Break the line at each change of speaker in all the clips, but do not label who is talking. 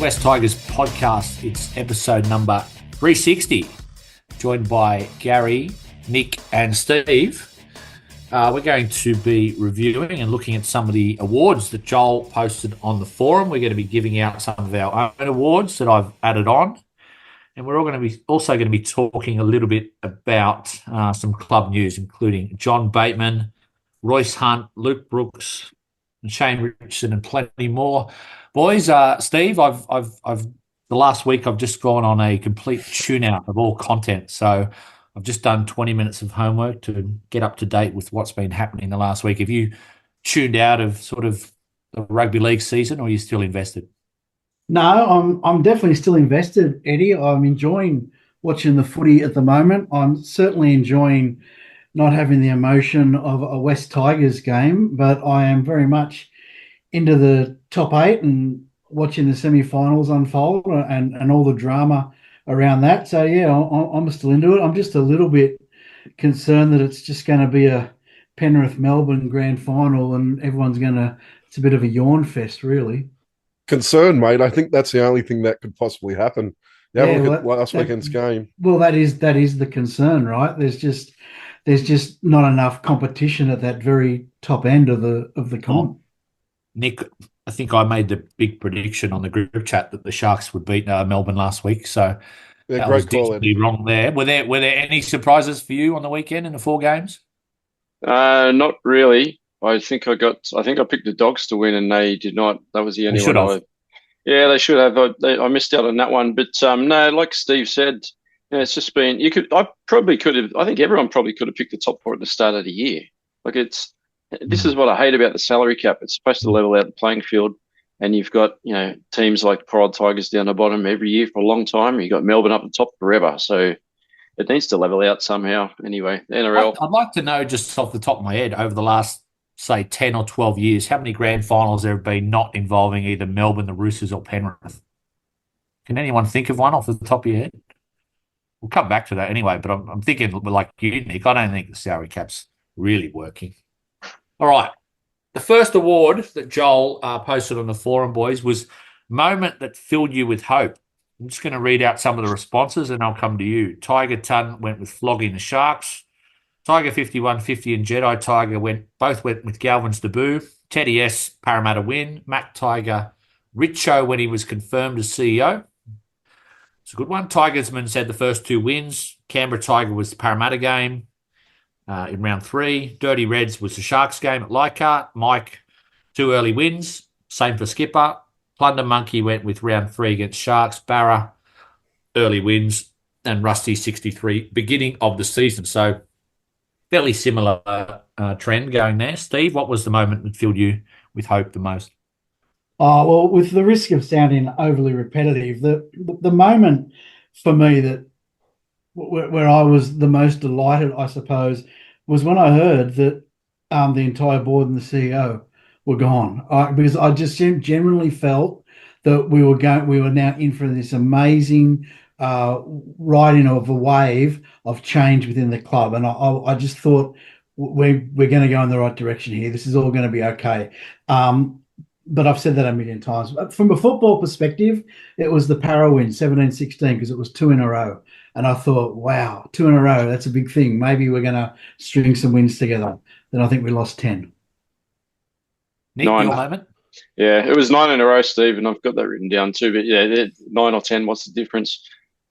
West Tigers podcast. It's episode number 360. Joined by Garry, Nick, and Steve. We're going to be reviewing and looking at some of the awards that Joel posted on the forum. We're going to be giving out some of our own awards that I've added on. And we're also going to be talking a little bit about some club news, including John Bateman, Royce Hunt, Luke Brooks, and Shane Richardson, and plenty more. Boys, Steve, I've the last week I've just gone on a complete tune-out of all content. So I've just done 20 minutes of homework to get up to date with what's been happening the last week. Have you tuned out of sort of the rugby league season, or are you still invested?
No, I'm definitely still invested, Eddie. I'm enjoying watching the footy at the moment. I'm certainly enjoying not having the emotion of a West Tigers game, but I am very much into the top 8 and watching the semi-finals unfold and all the drama around that. So, yeah, I'm still into it. I'm just a little bit concerned that it's just going to be a Penrith-Melbourne grand final and it's a bit of a yawn fest, really.
Concern, mate. I think that's the only thing that could possibly happen. Look at last weekend's game.
Well, that is the concern, right? There's just not enough competition at that very top end of the comp.
Nick, I think I made the big prediction on the group chat that the Sharks would beat Melbourne last week. So that was definitely wrong there. Were there any surprises for you on the weekend in the 4 games?
Not really. I think I picked the Dogs to win, and they did not. That was the only one. Yeah, they should have. I missed out on that one, but no, like Steve said, it's just been. I think everyone probably could have picked the top 4 at the start of the year. This is what I hate about the salary cap. It's supposed to level out the playing field, and you've got teams like Pride Tigers down the bottom every year for a long time. You've got Melbourne up the top forever, so it needs to level out somehow. Anyway, the NRL.
I'd like to know, just off the top of my head, over the last, say, 10 or 12 years, how many grand finals there have been not involving either Melbourne, the Roosters, or Penrith? Can anyone think of one off the top of your head? We'll come back to that anyway, but I'm thinking, like you, Nick, I don't think the salary cap's really working. All right. The first award that Joel posted on the forum, boys, was Moment That Filled You With Hope. I'm just going to read out some of the responses and I'll come to you. Tiger Ton went with flogging the Sharks. Tiger 5150 and Jedi Tiger both went with Galvin's debut. Teddy S, Parramatta win. Mac Tiger, Richo when he was confirmed as CEO. It's a good one. Tigersman said the first 2 wins. Canberra Tiger was the Parramatta game in round 3. Dirty Reds was the Sharks game at Leichhardt. Mike, 2 early wins. Same for Skipper. Plunder Monkey went with round 3 against Sharks. Barra, early wins. And Rusty 63, beginning of the season. So fairly similar trend going there. Steve, what was the moment that filled you with hope the most?
Well, with the risk of sounding overly repetitive, the moment for me that where I was the most delighted, I suppose, was when I heard that the entire board and the CEO were gone. Because I just genuinely felt that we were now in for this amazing riding of a wave of change within the club, and I just thought we're going to go in the right direction here. This is all going to be okay. But I've said that a million times. But from a football perspective, it was the Para win, 17-16, because it was 2 in a row. And I thought, wow, 2 in a row, that's a big thing. Maybe we're going to string some wins together. Then I think we lost 10.
Nick, your moment?
Yeah, it was 9 in a row, Steve, and I've got that written down too. But yeah, 9 or 10, what's the difference?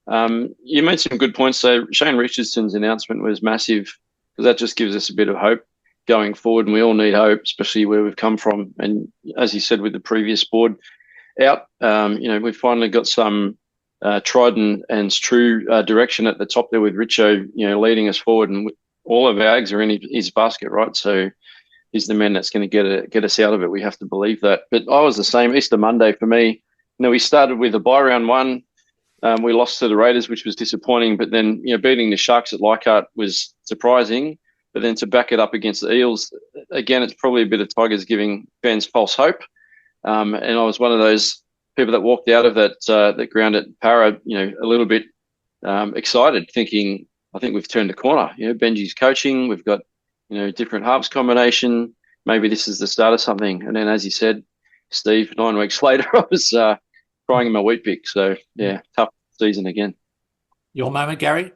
You made some good points. So Shane Richardson's announcement was massive because that just gives us a bit of hope going forward, and we all need hope, especially where we've come from. And as you said, with the previous board out, we've finally got some tried and true direction at the top there with Richo, leading us forward, and all of our eggs are in his basket, right? So he's the man that's going to get us out of it. We have to believe that. But I was the same. Easter Monday for me. We started with a bye round 1. We lost to the Raiders, which was disappointing. But then, beating the Sharks at Leichhardt was surprising. But then to back it up against the Eels, again, it's probably a bit of Tigers giving fans false hope. And I was one of those people that walked out of that ground at Para, a little bit excited, thinking, I think we've turned a corner. Benji's coaching. We've got, different halves combination. Maybe this is the start of something. And then, as you said, Steve, 9 weeks later, I was crying in my wheat pick. So, yeah, tough season again.
Your moment, Garry?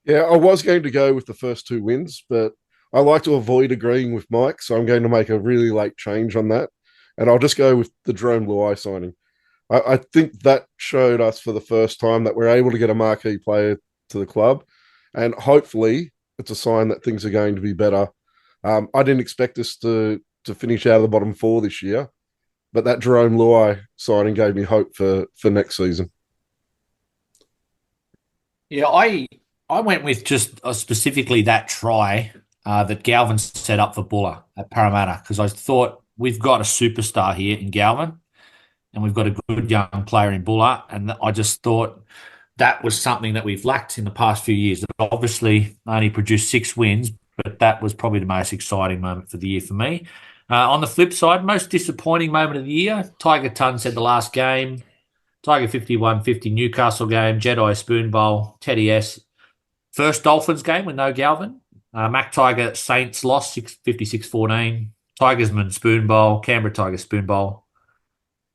Yeah, I was going to go with the first 2 wins, but I like to avoid agreeing with Mike, so I'm going to make a really late change on that. And I'll just go with the Jerome Luai signing. I think that showed us for the first time that we're able to get a marquee player to the club. And hopefully it's a sign that things are going to be better. I didn't expect us to finish out of the bottom 4 this year, but that Jerome Luai signing gave me hope for next season.
Yeah, I went with just specifically that try that Galvin set up for Buller at Parramatta, because I thought we've got a superstar here in Galvin and we've got a good young player in Buller, and I just thought that was something that we've lacked in the past few years. It obviously only produced 6 wins, but that was probably the most exciting moment for the year for me. On the flip side, most disappointing moment of the year, Tiger Tun said the last game, Tiger 51-50 Newcastle game, Jedi Spoon Bowl, Teddy S. First Dolphins game with no Galvin. Mac Tiger Saints lost 56-14. Tigersman Spoon Bowl, Canberra Tiger Spoon Bowl.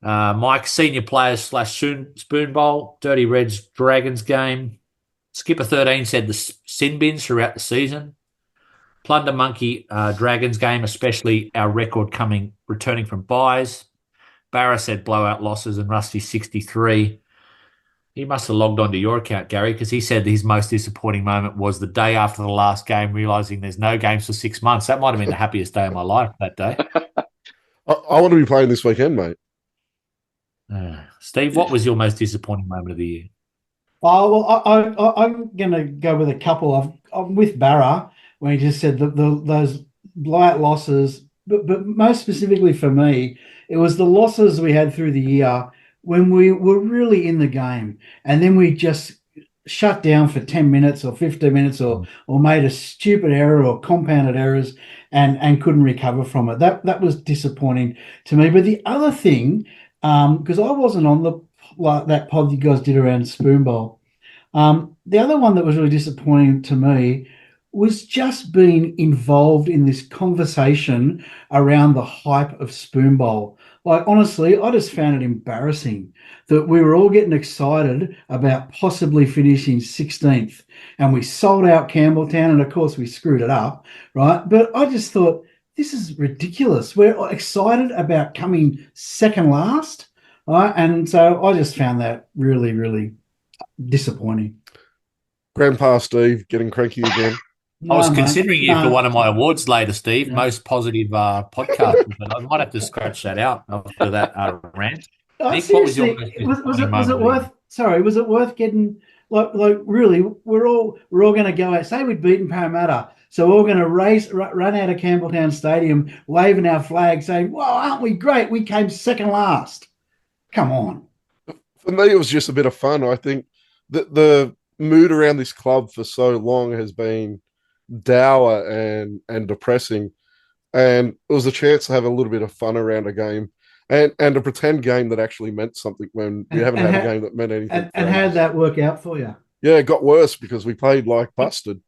Mike Senior Players / Spoon Bowl, Dirty Reds Dragons game. Skipper 13 said the sin bins throughout the season. Plunder Monkey Dragons game, especially our record returning from buys. Barra said blowout losses, and Rusty 63. He must have logged onto your account, Garry, because he said his most disappointing moment was the day after the last game, realising there's no games for 6 months. That might have been the happiest day of my life that day.
I want to be playing this weekend, mate.
Steve, what was your most disappointing moment of the year?
Oh, well, I'm going to go with a couple. I'm with Barra when he just said that those blowout losses, but most specifically for me, it was the losses we had through the year when we were really in the game, and then we just shut down for 10 minutes or 15 minutes or made a stupid error or compounded errors and couldn't recover from it. That was disappointing to me. But the other thing, because I wasn't on that pod you guys did around Spoon Bowl, the other one that was really disappointing to me was just being involved in this conversation around the hype of Spoon Bowl. Like, honestly, I just found it embarrassing that we were all getting excited about possibly finishing 16th, and we sold out Campbelltown, and of course we screwed it up, right? But I just thought, this is ridiculous. We're excited about coming second last, right? And so I just found that really, really disappointing.
Grandpa Steve getting cranky again.
I was considering you for one of my awards later, Steve. Most positive podcast, but I might have to scratch that out after that rant.
Nick, seriously, was it worth? Sorry, was it worth getting like really? We're all going to go out. Say we'd beaten Parramatta, so we're going to run out of Campbelltown Stadium, waving our flag, saying, "Wow, aren't we great? We came second last." Come on.
For me, it was just a bit of fun. I think that the mood around this club for so long has been dour and depressing, and it was a chance to have a little bit of fun around a game and a pretend game that actually meant something when we haven't had a game that meant anything.
And how did that work out for you?
Yeah, it got worse because we played like busted.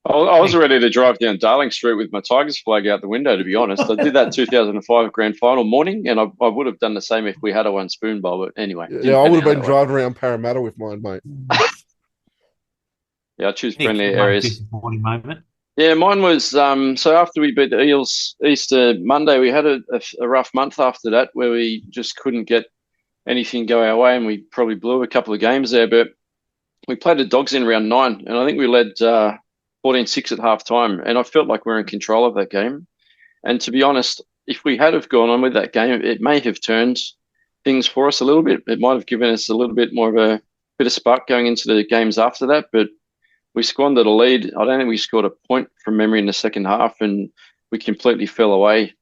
I was ready to drive down Darling Street with my Tigers flag out the window, to be honest. I did that 2005 grand final morning, and I would have done the same if we had a one Spoon Bowl. But anyway.
Yeah, I would have been driving around Parramatta with mine, mate. Yeah,
I choose friendly areas.
Disappointing moment.
Yeah, mine was so after we beat the Eels Easter Monday, we had a rough month after that where we just couldn't get anything go our way, and we probably blew a couple of games there. But we played the Dogs in round 9, and I think we led 14-6 at half time, and I felt like we were in control of that game. And to be honest, if we had have gone on with that game, it may have turned things for us a little bit. It might have given us a little bit more of a bit of spark going into the games after that, but we squandered a lead. I don't think we scored a point from memory in the second half, and we completely fell away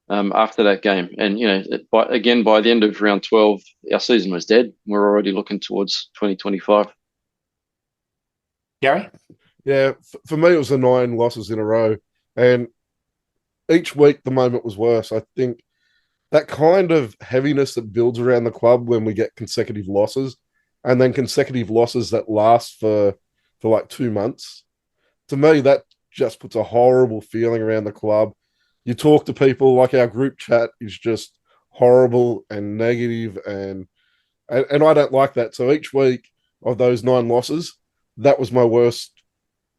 after that game. And, by the end of round 12, our season was dead. We're already looking towards 2025.
Garry?
Yeah, for me, it was the 9 losses in a row. And each week, the moment was worse. I think that kind of heaviness that builds around the club when we get consecutive losses, and then consecutive losses that last for like 2 months. To me, that just puts a horrible feeling around the club. You talk to people, like our group chat is just horrible and negative, and I don't like that. So each week of those 9 losses, that was my worst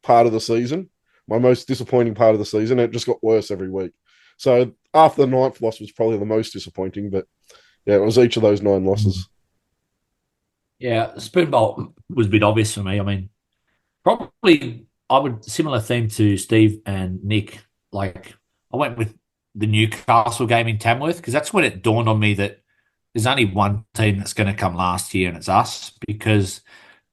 part of the season, my most disappointing part of the season. It just got worse every week. So after the ninth loss was probably the most disappointing, but yeah, it was each of those 9 losses.
Yeah, Spoon Bowl was a bit obvious for me. I mean, probably I would similar theme to Steve and Nick. Like I went with the Newcastle game in Tamworth because that's when it dawned on me that there's only one team that's going to come last year, and it's us. Because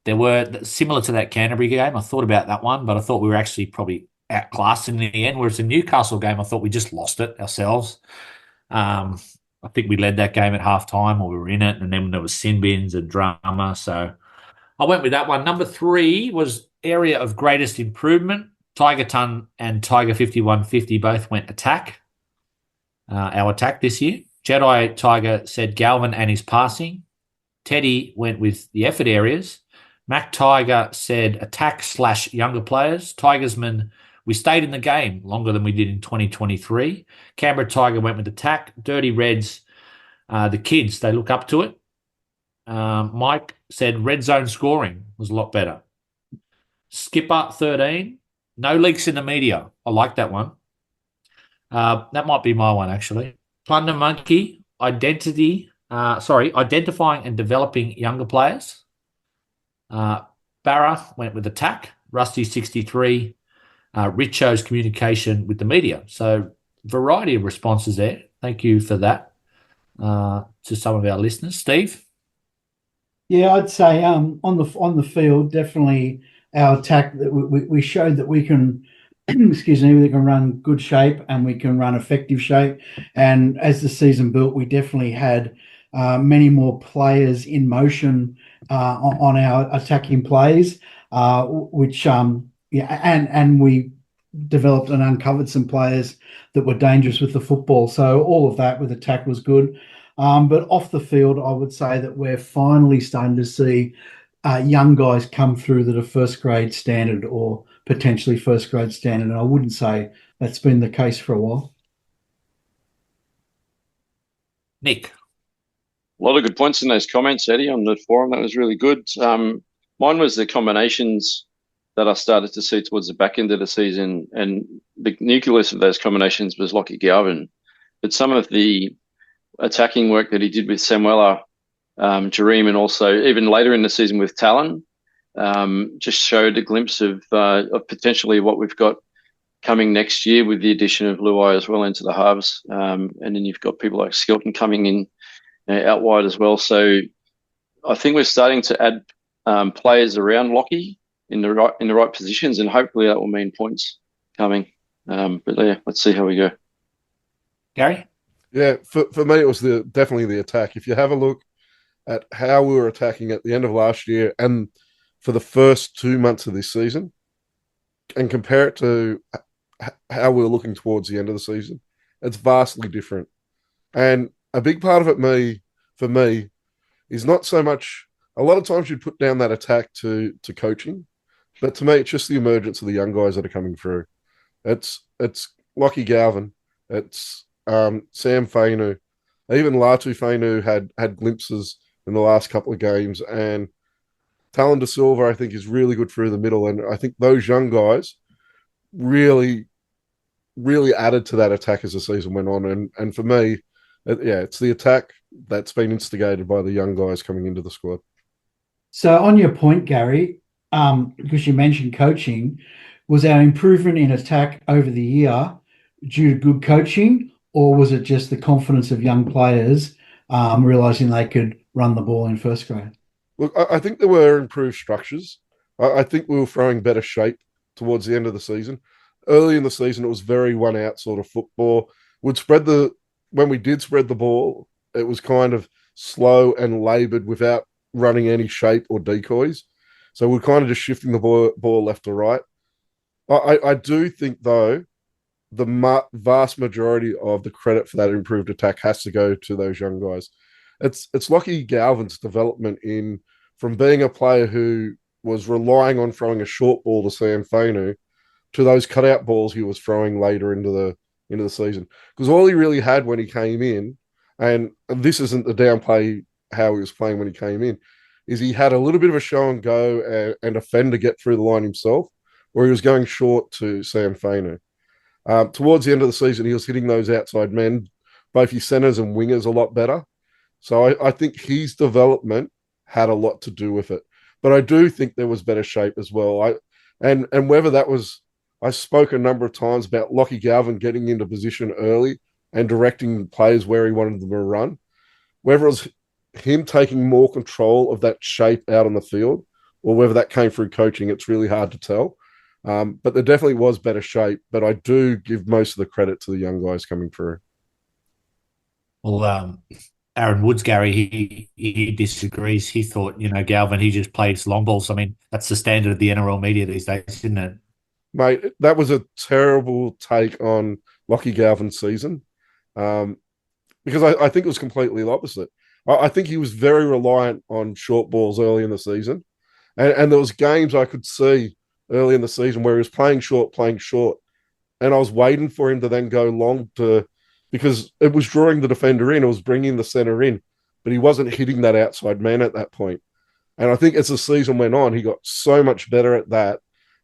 there were similar to that Canterbury game. I thought about that one, but I thought we were actually probably outclassed in the end. Whereas the Newcastle game, I thought we just lost it ourselves. Um, I think we led that game at half time, or we were in it, and then there was sin bins and drama. So I went with that one. Number 3 was area of greatest improvement. Tiger Ton and Tiger 5150 both went attack. Our attack this year. Jedi Tiger said Galvin and his passing. Teddy went with the effort areas. Mac Tiger said attack / younger players. Tigersman, we stayed in the game longer than we did in 2023. Canberra Tiger went with attack. Dirty Reds, the kids, they look up to it. Mike said red zone scoring was a lot better. Skipper 13, no leaks in the media. I like that one. That might be my one actually. Plunder Monkey, identifying and developing younger players. Barra went with attack. Rusty 63, Richo's communication with the media. So variety of responses there. Thank you for that to some of our listeners. Steve?
Yeah, I'd say on the field, definitely our attack that we showed that we can excuse me, we can run good shape and we can run effective shape. And as the season built, we definitely had many more players in motion on our attacking plays, which yeah, and we developed and uncovered some players that were dangerous with the football. So all of that with attack was good. But off the field, I would say that we're finally starting to see young guys come through that are first grade standard or potentially first grade standard. And I wouldn't say that's been the case for a while.
Nick?
A lot of good points in those comments, Eddie, on the forum. That was really good. Mine was the combinations that I started to see towards the back end of the season, and the nucleus of those combinations was Lockie Galvin. But some of the attacking work that he did with Samuela, Jareem, and also even later in the season with Talon, just showed a glimpse of potentially what we've got coming next year with the addition of Luai as well into the halves. And then you've got people like Skilton coming in out wide as well. So I think we're starting to add players around Lockie in the right positions, and hopefully that will mean points coming. But yeah, let's see how we go.
Garry?
Yeah, for me, it was definitely the attack. If you have a look at how we were attacking at the end of last year and for the first 2 months of this season, and compare it to how we were looking towards the end of the season, it's vastly different. And a big part of it, for me, is not so much. A lot of times you'd put down that attack to coaching, but to me, it's just the emergence of the young guys that are coming through. It's Lockie Galvin, it's Sam Fainu, even Latu Fainu had glimpses in the last couple of games, and Talon De Silva, I think, is really good through the middle, and I think those young guys really, really added to that attack as the season went on. And for me, it's the attack that's been instigated by the young guys coming into the squad.
So on your point, Garry, because you mentioned coaching, was our improvement in attack over the year due to good coaching, or was it just the confidence of young players realizing they could run the ball in first grade?
Look, I think there were improved structures. I think we were throwing better shape towards the end of the season. Early in the season, it was very one out sort of football. When we did spread the ball, it was kind of slow and laboured without running any shape or decoys. So we're kind of just shifting the ball left to right. I do think, though, the vast majority of the credit for that improved attack has to go to those young guys. It's Lockie Galvin's development from being a player who was relying on throwing a short ball to Sam Fainu to those cutout balls he was throwing later into the season. Because all he really had when he came in, And this isn't the downplay how he was playing when he came in, is he had a little bit of a show and go and a fender get through the line himself, or he was going short to Sam Fainu. Towards the end of the season, he was hitting those outside men, both his centers and wingers, a lot better. So I think his development had a lot to do with it. But I do think there was better shape as well. And whether that was, I spoke a number of times about Lockie Galvin getting into position early and directing players where he wanted them to run. Whether it was him taking more control of that shape out on the field, or whether that came through coaching, it's really hard to tell. But there definitely was better shape. But I do give most of the credit to the young guys coming through.
Well, Aaron Woods, Garry, he disagrees. He thought, Galvin, he just plays long balls. I mean, that's the standard of the NRL media these days, isn't it?
Mate, that was a terrible take on Lockie Galvin's season, because I think it was completely the opposite. I think he was very reliant on short balls early in the season, and there was games I could see early in the season where he was playing short, and I was waiting for him to then go long because it was drawing the defender in, it was bringing the center in, but he wasn't hitting that outside man at that point. And I think as the season went on, he got so much better at that,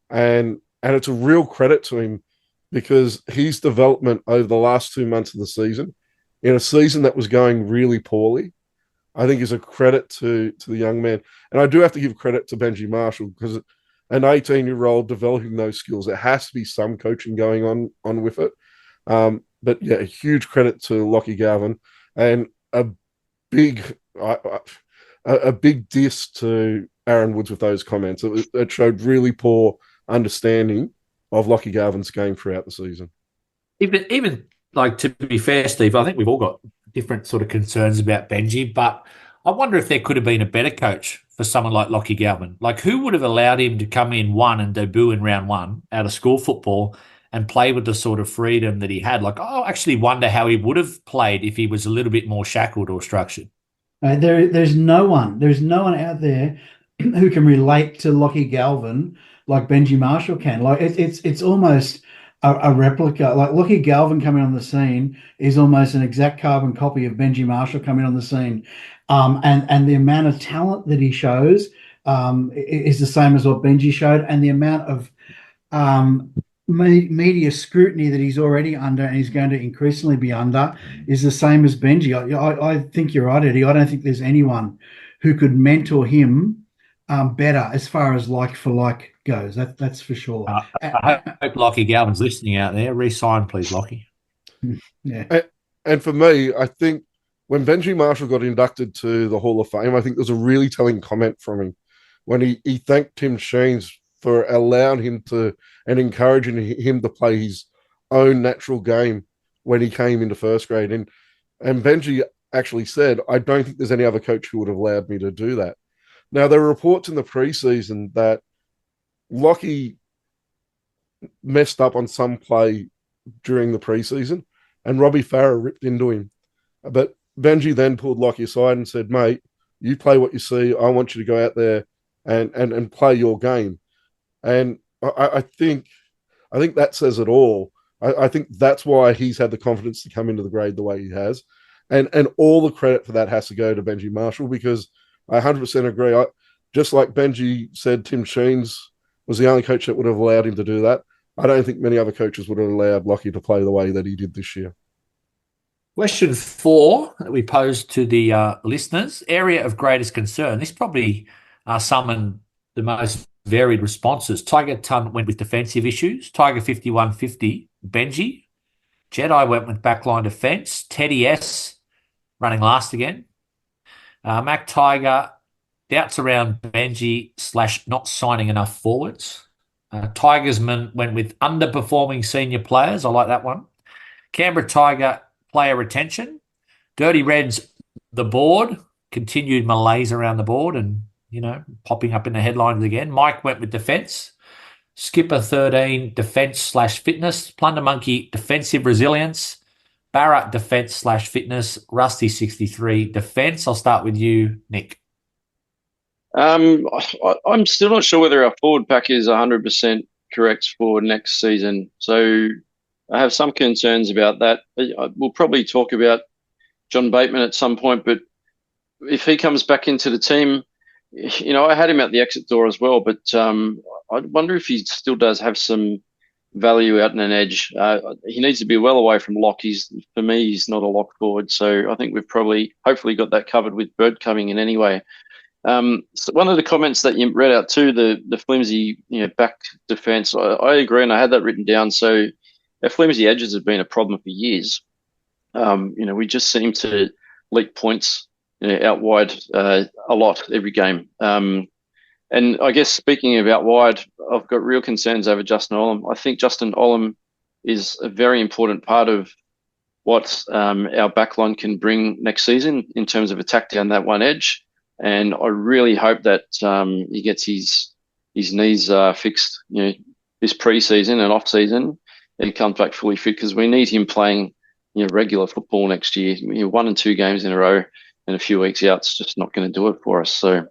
and it's a real credit to him because his development over the last 2 months of the season, in a season that was going really poorly, I think is a credit to the young man. And I do have to give credit to Benji Marshall because an 18-year-old developing those skills, there has to be some coaching going on with it. But yeah, a huge credit to Lockie Galvin and a big diss to Aaron Woods with those comments. It showed really poor understanding of Lockie Galvin's game throughout the season.
Even like, to be fair, Steve, I think we've all got different sort of concerns about Benji, but I wonder if there could have been a better coach for someone like Lockie Galvin. Like, who would have allowed him to come in and debut in round one out of school football and play with the sort of freedom that he had? Like, I actually wonder how he would have played if he was a little bit more shackled or structured.
There's no one out there who can relate to Lockie Galvin like Benji Marshall can. Like it's almost a replica. Like Lockie Galvin coming on the scene is almost an exact carbon copy of Benji Marshall coming on the scene, and the amount of talent that he shows is the same as what Benji showed, and the amount of media scrutiny that he's already under and he's going to increasingly be under is the same as Benji. I think you're right, Eddie. I don't think there's anyone who could mentor him better as far as like for like goes. That's for sure.
I hope Lockie Galvin's listening out there. Re-sign, please, Lockie.
Yeah.
And for me, I think when Benji Marshall got inducted to the Hall of Fame, I think there's a really telling comment from him when he thanked Tim Sheens for allowing him to and encouraging him to play his own natural game when he came into first grade. And Benji actually said, I don't think there's any other coach who would have allowed me to do that. Now, there were reports in the preseason that Lockie messed up on some play during the preseason and Robbie Farah ripped into him. But Benji then pulled Lockie aside and said, mate, you play what you see. I want you to go out there and play your game. And I think that says it all. I think that's why he's had the confidence to come into the grade the way he has. And all the credit for that has to go to Benji Marshall because I 100% agree. Just like Benji said, Tim Sheens was the only coach that would have allowed him to do that. I don't think many other coaches would have allowed Lockie to play the way that he did this year.
Question 4 that we posed to the listeners, area of greatest concern. This probably summoned the most varied responses. Tiger Ton went with defensive issues. Tiger 5150, Benji. Jedi went with backline defense. Teddy S running last again. Mac Tiger, doubts around Benji / not signing enough forwards. Tigersman went with underperforming senior players. I like that one. Canberra Tiger, player retention. Dirty Reds, the board. Continued malaise around the board and, popping up in the headlines again. Mike went with defence. Skipper 13, defence / fitness. Plunder Monkey, defensive resilience. Barra, defence / fitness. Rusty 63, defence. I'll start with you, Nick.
I'm still not sure whether our forward pack is 100% correct for next season. So I have some concerns about that. We'll probably talk about John Bateman at some point, but if he comes back into the team, I had him at the exit door as well, but I wonder if he still does have some value out in an edge. He needs to be well away from lock. For me, he's not a lock forward, so I think we've hopefully got that covered with Bird coming in anyway. So one of the comments that you read out too, the flimsy, back defence, I agree, and I had that written down. So our flimsy edges have been a problem for years. We just seem to leak points, out wide a lot every game. And I guess speaking of out wide, I've got real concerns over Justin Olam. I think Justin Olam is a very important part of what our backline can bring next season in terms of attack down that one edge. And I really hope that he gets his knees fixed, this pre-season and off-season, and he comes back fully fit, because we need him playing, regular football next year. 1 and 2 games in a row and a few weeks out, it's just not going to do it for us. So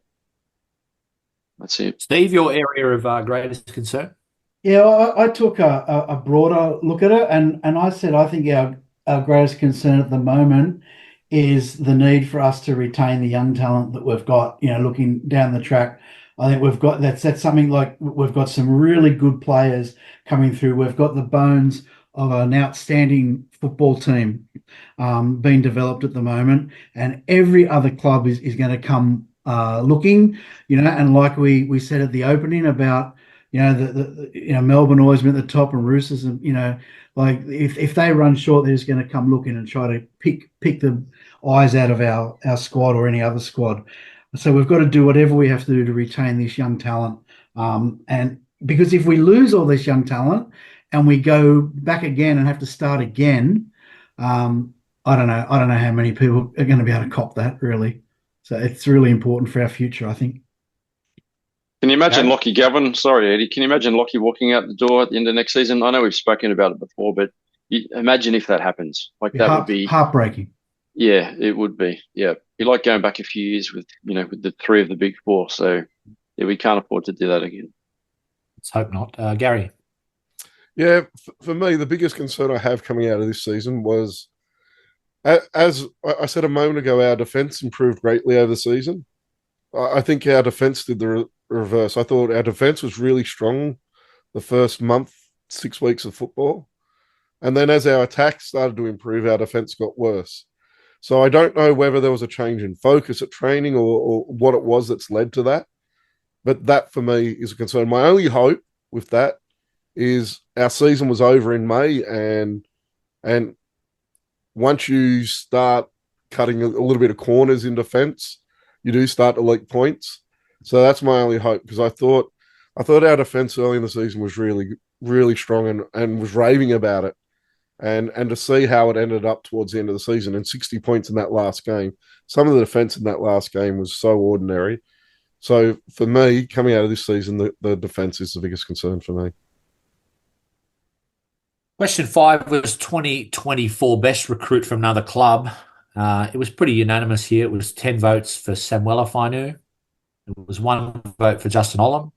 that's it.
Steve, your area of greatest concern?
Yeah, I took a broader look at it, and I said I think our greatest concern at the moment is the need for us to retain the young talent that we've got. Looking down the track, I think we've got that's something like we've got some really good players coming through. We've got the bones of an outstanding football team being developed at the moment, and every other club is going to come looking, and like we said at the opening about, Melbourne always been at the top, and Roosters, and like if they run short, they're just going to come looking and try to pick the eyes out of our squad or any other squad. So we've got to do whatever we have to do to retain this young talent, and because if we lose all this young talent and we go back again and have to start again, I don't know how many people are going to be able to cop that, really. So it's really important for our future, I think.
Can you imagine Lockie Gavin? Sorry, Eddie. Can you imagine Lockie walking out the door at the end of next season? I know we've spoken about it before, but imagine if that happens. Like, that would be
heartbreaking.
Yeah, it would be. Yeah, be like going back a few years with with the 3 of the big 4. So yeah, we can't afford to do that again.
Let's hope not. Garry.
Yeah, for me, the biggest concern I have coming out of this season was, as I said a moment ago, our defence improved greatly over the season. I think our defence did the reverse. I thought our defence was really strong the first month, 6 weeks of football. And then as our attack started to improve, our defence got worse. So I don't know whether there was a change in focus at training or what it was that's led to that. But that, for me, is a concern. My only hope with that is our season was over in May, and once you start cutting a little bit of corners in defence, you do start to leak points. So that's my only hope, because I thought our defence early in the season was really, really strong and was raving about it. And to see how it ended up towards the end of the season, and 60 points in that last game. Some of the defence in that last game was so ordinary. So for me, coming out of this season, the defence is the biggest concern for me.
Question 5 was 2024 best recruit from another club. It was pretty unanimous here. It was 10 votes for Samuela Fainu. There was 1 vote for Justin Olam.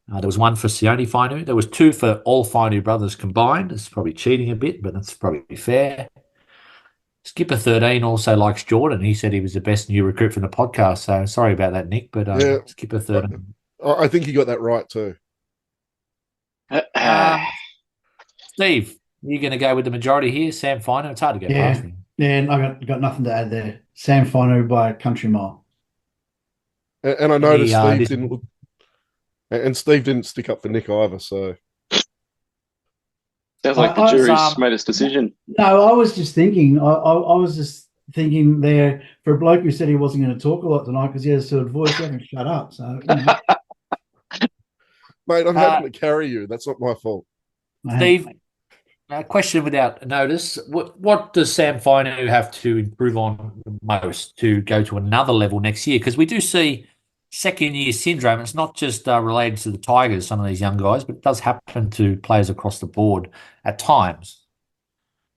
There was 1 for Sione Fainu. There was 2 for all Fainu brothers combined. It's probably cheating a bit, but that's probably fair. Skipper 13 also likes Jordan. He said he was the best new recruit from the podcast. So sorry about that, Nick, but Skipper 13.
I think he got that right too.
Steve, you're going to go with the majority here, Sam Fainu. It's hard to get past him.
Yeah, and I got nothing to add there. Sam Fainu by a country mile.
And I noticed Steve didn't look. And Steve didn't stick up for Nick either, so.
Sounds like the jury's made its decision.
No, I was just thinking, I was just thinking there, for a bloke who said he wasn't going to talk a lot tonight because he has a sort of voice, he hasn't shut up. So,
Mate, I'm having to carry you. That's not my fault.
Steve, a question without notice. What does Sam Fainu have to improve on the most to go to another level next year? Because we do see second-year syndrome. It's not just related to the Tigers, some of these young guys, but it does happen to players across the board at times.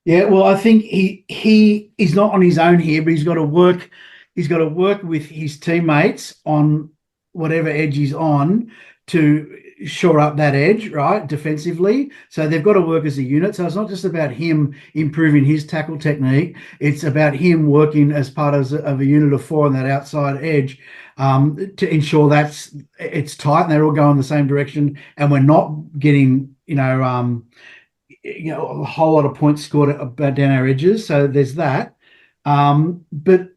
Yeah, well, I think he's not on his own here, but he's got to work. He's got to work with his teammates on whatever edge he's on to shore up that edge, right, defensively. So they've got to work as a unit. So it's not just about him improving his tackle technique. It's about him working as part of a unit of four on that outside edge, to ensure it's tight and they're all going the same direction, and we're not getting a whole lot of points scored down our edges. So there's that. But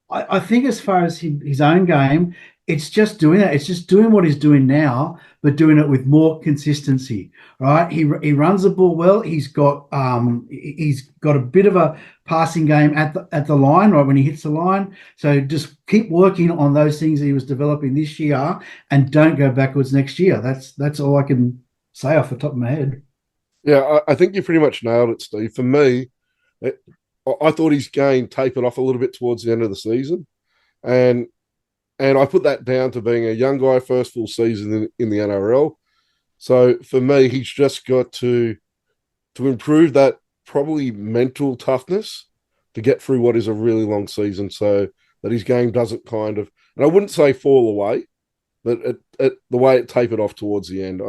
I think as far as his own game, it's just doing it. It's just doing what he's doing now, but doing it with more consistency, right? He runs the ball well. He's got a bit of a passing game at the line, right, when he hits the line. So just keep working on those things that he was developing this year, and don't go backwards next year. That's all I can say off the top of my head.
Yeah, I think you pretty much nailed it, Steve. For me, I thought his game tapered off a little bit towards the end of the season, and I put that down to being a young guy, first full season in the NRL. So for me, he's just got to improve that probably mental toughness to get through what is a really long season, so that his game doesn't kind of, and I wouldn't say fall away, but the way it tapered off towards the end.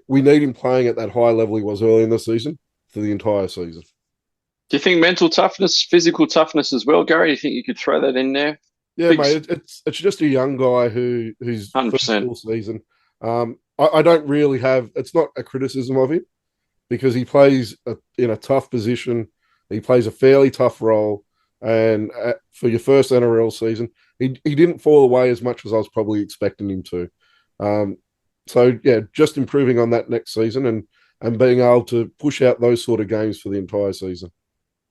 We need him playing at that high level he was early in the season for the entire season.
Do you think mental toughness, physical toughness as well, Gary? Do you think you could throw that in there?
Yeah, mate, it's just a young guy who's
100%.
full season. I don't really have. It's not a criticism of him, because he plays in a tough position. He plays a fairly tough role, and for your first NRL season, he didn't fall away as much as I was probably expecting him to. So yeah, just improving on that next season, and being able to push out those sort of games for the entire season.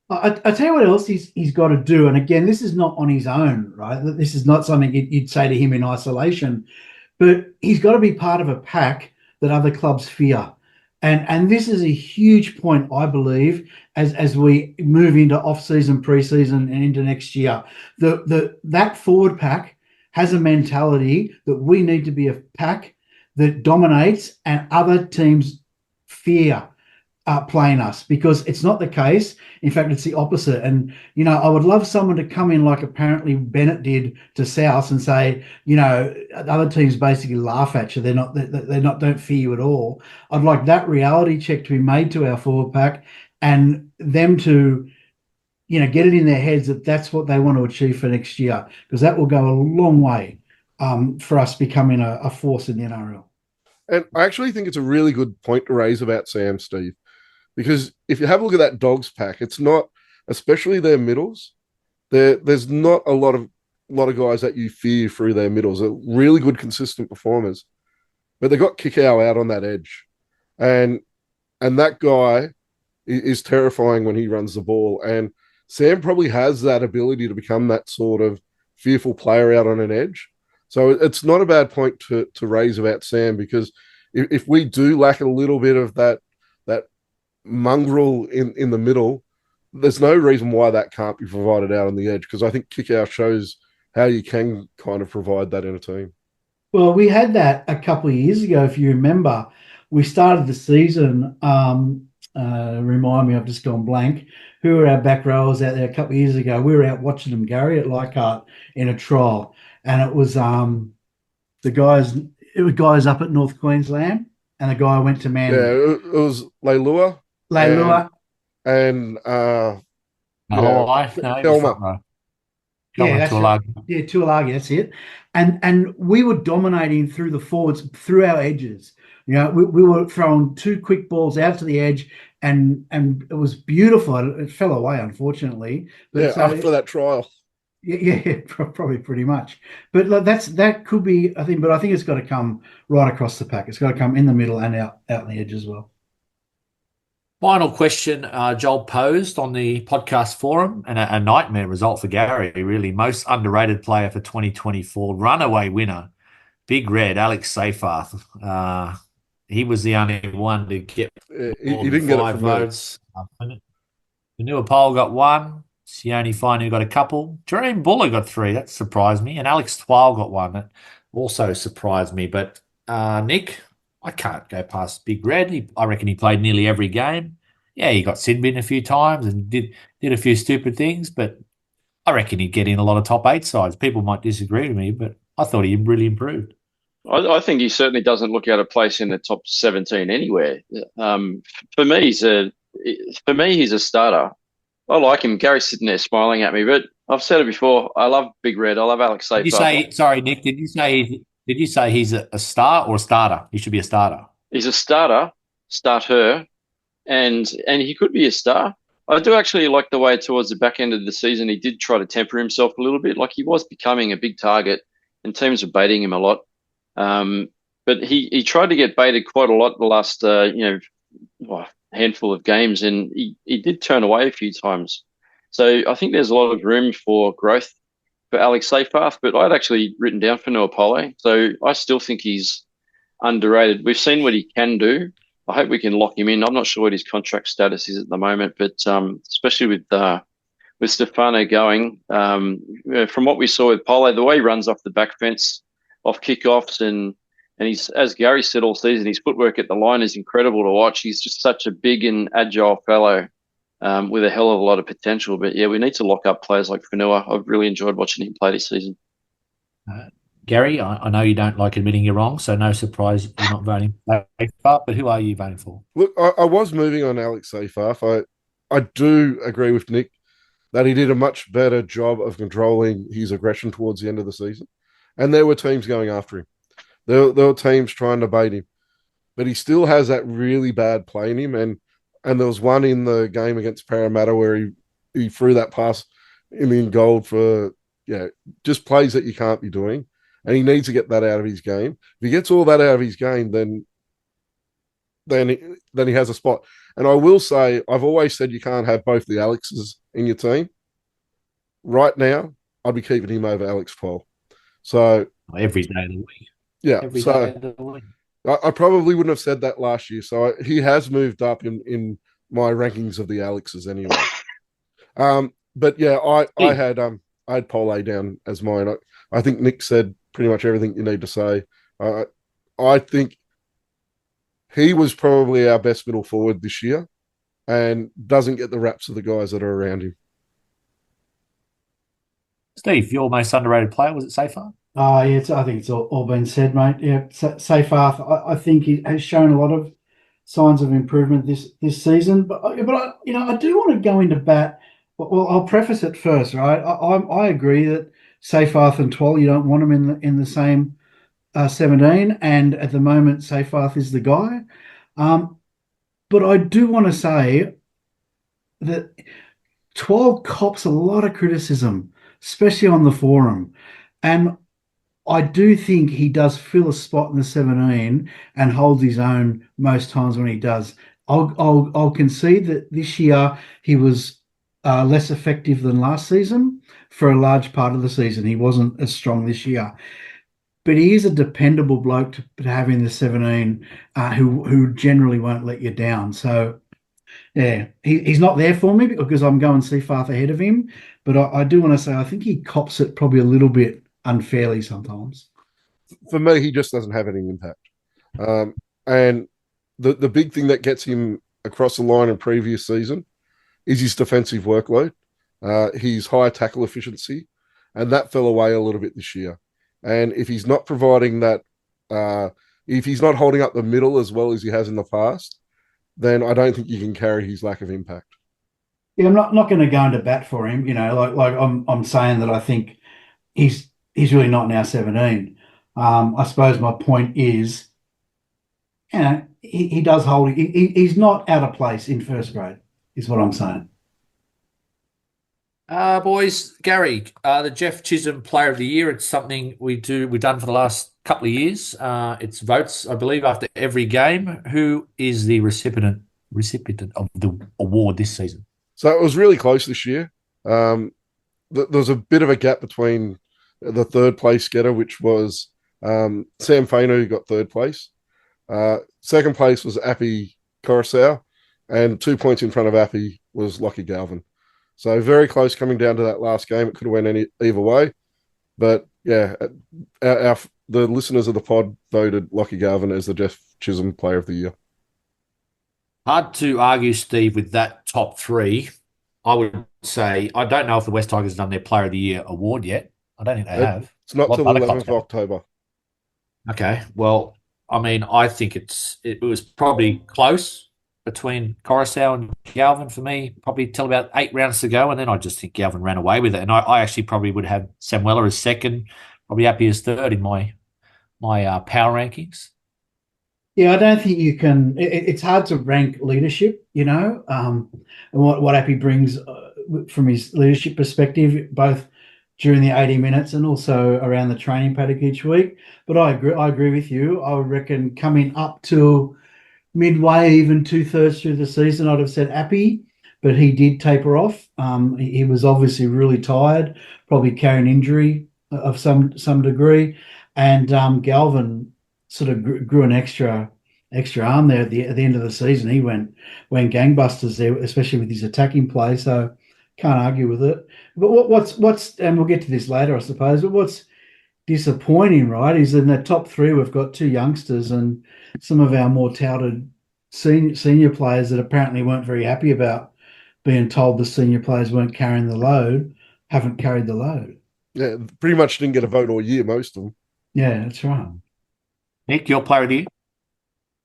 I tell you what else he's got to do, and again, this is not on his own, right? This is not something you'd say to him in isolation, but he's got to be part of a pack that other clubs fear, and this is a huge point, I believe, as we move into off-season, pre-season, and into next year. That forward pack has a mentality that we need to be a pack that dominates, and other teams fear playing us, because it's not the case. In fact, it's the opposite. And I would love someone to come in like apparently Bennett did to South and say, other teams basically laugh at you. Don't fear you at all. I'd like that reality check to be made to our forward pack, and them to get it in their heads that that's what they want to achieve for next year, because that will go a long way for us becoming a force in the NRL.
And I actually think it's a really good point to raise about Sam, Steve, because if you have a look at that Dogs pack, it's not, especially their middles, there's not a lot of guys that you fear through their middles. They're really good, consistent performers, but they got Kikau out on that edge, and that guy is terrifying when he runs the ball. And Sam probably has that ability to become that sort of fearful player out on an edge. So it's not a bad point to raise about Sam, because if we do lack a little bit of that mongrel in the middle, there's no reason why that can't be provided out on the edge, because I think Kickout shows how you can kind of provide that in a team.
Well, we had that a couple of years ago, if you remember. We started the season, remind me, I've just gone blank. Who were our back rowers out there a couple of years ago? We were out watching them, Garry, at Leichhardt in a trial. And it was guys up at North Queensland, and the guy went to Man.
Yeah, it was Leilua. And
Kelma.
Tuilagi, that's it. And we were dominating through the forwards, through our edges. We were throwing two quick balls out to the edge, and it was beautiful. It fell away, unfortunately.
But after that trial.
Yeah, probably pretty much. But that could be, I think. But I think it's got to come right across the pack. It's got to come in the middle and out on the edge as well.
Final question Joel posed on the podcast forum, and a nightmare result for Garry, really. Most underrated player for 2024, runaway winner, Big Red, Alex Seyfarth. He was the only one to get
he didn't get 5
votes. Vanua Pole got 1. Sione Fine, who got a couple. Jerome Buller got 3. That surprised me. And Alex Twile got 1. That also surprised me. But Nick, I can't go past Big Red. I reckon he played nearly every game. Yeah, he got sin bin a few times and did a few stupid things, but I reckon he'd get in a lot of top 8 sides. People might disagree with me, but I thought he really improved.
I think he certainly doesn't look out of place in the top 17 anywhere. Um, for me, he's a starter. I like him. Gary's sitting there smiling at me, but I've said it before. I love Big Red. I love Alex
Did you
Seyfarth.
say, sorry, Nick, did you say he's a star or a starter? He should be a starter.
He's a starter, starter, and he could be a star. I do actually like the way towards the back end of the season he did try to temper himself a little bit. Like he was becoming a big target, and teams were baiting him a lot. Um, but he tried to get baited quite a lot the last handful of games, and he did turn away a few times. So I think there's a lot of room for growth for Alex Seyfarth. But I'd actually written down for Noah Pole, so I still think he's underrated. We've seen what he can do. I hope we can lock him in. I'm not sure what his contract status is at the moment, but especially with Stefano going, from what we saw with Polo, the way he runs off the back fence, off kickoffs, and he's, as Garry said all season, his footwork at the line is incredible to watch. He's just such a big and agile fellow with a hell of a lot of potential. But yeah, we need to lock up players like Fanua. I've really enjoyed watching him play this season.
Gary, I know you don't like admitting you're wrong, so no surprise you're not voting for Seyfarth, but who are you voting for?
Look, I was moving on Alex Seyfarth. I do agree with Nick that he did a much better job of controlling his aggression towards the end of the season. And there were teams going after him. There were teams trying to bait him. But he still has that really bad play in him. And there was one in the game against Parramatta where he threw that pass in gold for, just plays that you can't be doing. And he needs to get that out of his game. If he gets all that out of his game, then he has a spot. And I will say, I've always said you can't have both the Alexes in your team. Right now, I'd be keeping him over Alex Paul. So
every day of the week.
Yeah.
Every day of the week.
I probably wouldn't have said that last year. So he has moved up in my rankings of the Alexes anyway. But yeah, I had Pole down as mine. I think Nick said pretty much everything you need to say. I think he was probably our best middle forward this year and doesn't get the raps of the guys that are around him.
Steve, your most underrated player, was it Seyfarth?
Yeah, I think it's all been said, mate. Yeah, Seyfarth, I think he has shown a lot of signs of improvement this season. But I do want to go into bat. Well, I'll preface it first, right? I agree that Seyfarth and Twal, you don't want them in the same 17, and at the moment, Seyfarth is the guy. But I do want to say that Twal cops a lot of criticism, especially on the forum, and I do think he does fill a spot in the 17 and holds his own most times when he does. I'll concede that this year he was less effective than last season for a large part of the season. He wasn't as strong this year, but he is a dependable bloke to have in the 17 who generally won't let you down. So yeah, he's not there for me because I'm going Seyfarth ahead of him. But I do want to say I think he cops it probably a little bit unfairly sometimes.
For me, he just doesn't have any impact. And the big thing that gets him across the line in previous season is his defensive workload, his high tackle efficiency, and that fell away a little bit this year. And if he's not providing that, if he's not holding up the middle as well as he has in the past, then I don't think you can carry his lack of impact.
Yeah, I'm not going to go into bat for him. Like I'm saying that I think he's really not now 17. I suppose my point is, he does hold. He's not out of place in first grade, is what I'm saying.
Boys, Garry, the Jeff Chisholm Player of the Year. It's something we've done for the last couple of years. It's votes, I believe, after every game. Who is the recipient of the award this season?
So it was really close this year. There was a bit of a gap between the third place getter, which was Sam Faino, who got third place. Second place was Appy Coruscant, and 2 points in front of Appy was Lockie Galvin. So very close coming down to that last game. It could have went either way. But yeah, the listeners of the pod voted Lockie Galvin as the Jeff Chisholm Player of the Year.
Hard to argue, Steve, with that top three. I would say, I don't know if the West Tigers have done their Player of the Year award yet. I don't think they have.
It's not
What
till
other
11th of
contest?
October.
Okay. Well, I mean, I think it was probably close between Coruscant and Galvin for me, probably till about 8 rounds to go, and then I just think Galvin ran away with it. And I actually probably would have Samuela as second, probably Appy as third in my power rankings.
Yeah, I don't think you can. It's hard to rank leadership, and what Appy brings from his leadership perspective, both during the 80 minutes and also around the training paddock each week. But I agree. I agree with you. I would reckon coming up to midway, even two-thirds through the season, I'd have said Appy, but he did taper off. He was obviously really tired, probably carrying injury of some degree, and Galvin sort of grew an extra arm there at the end of the season. He went gangbusters there, especially with his attacking play. So can't argue with it. But what's and we'll get to this later, I suppose. But what's disappointing, right, is in the top three we've got two youngsters and some of our more touted senior players that apparently weren't very happy about being told the senior players weren't carrying the load, haven't carried the load.
Yeah, pretty much didn't get a vote all year, most of them.
Yeah, that's right.
Nick, your player of the year?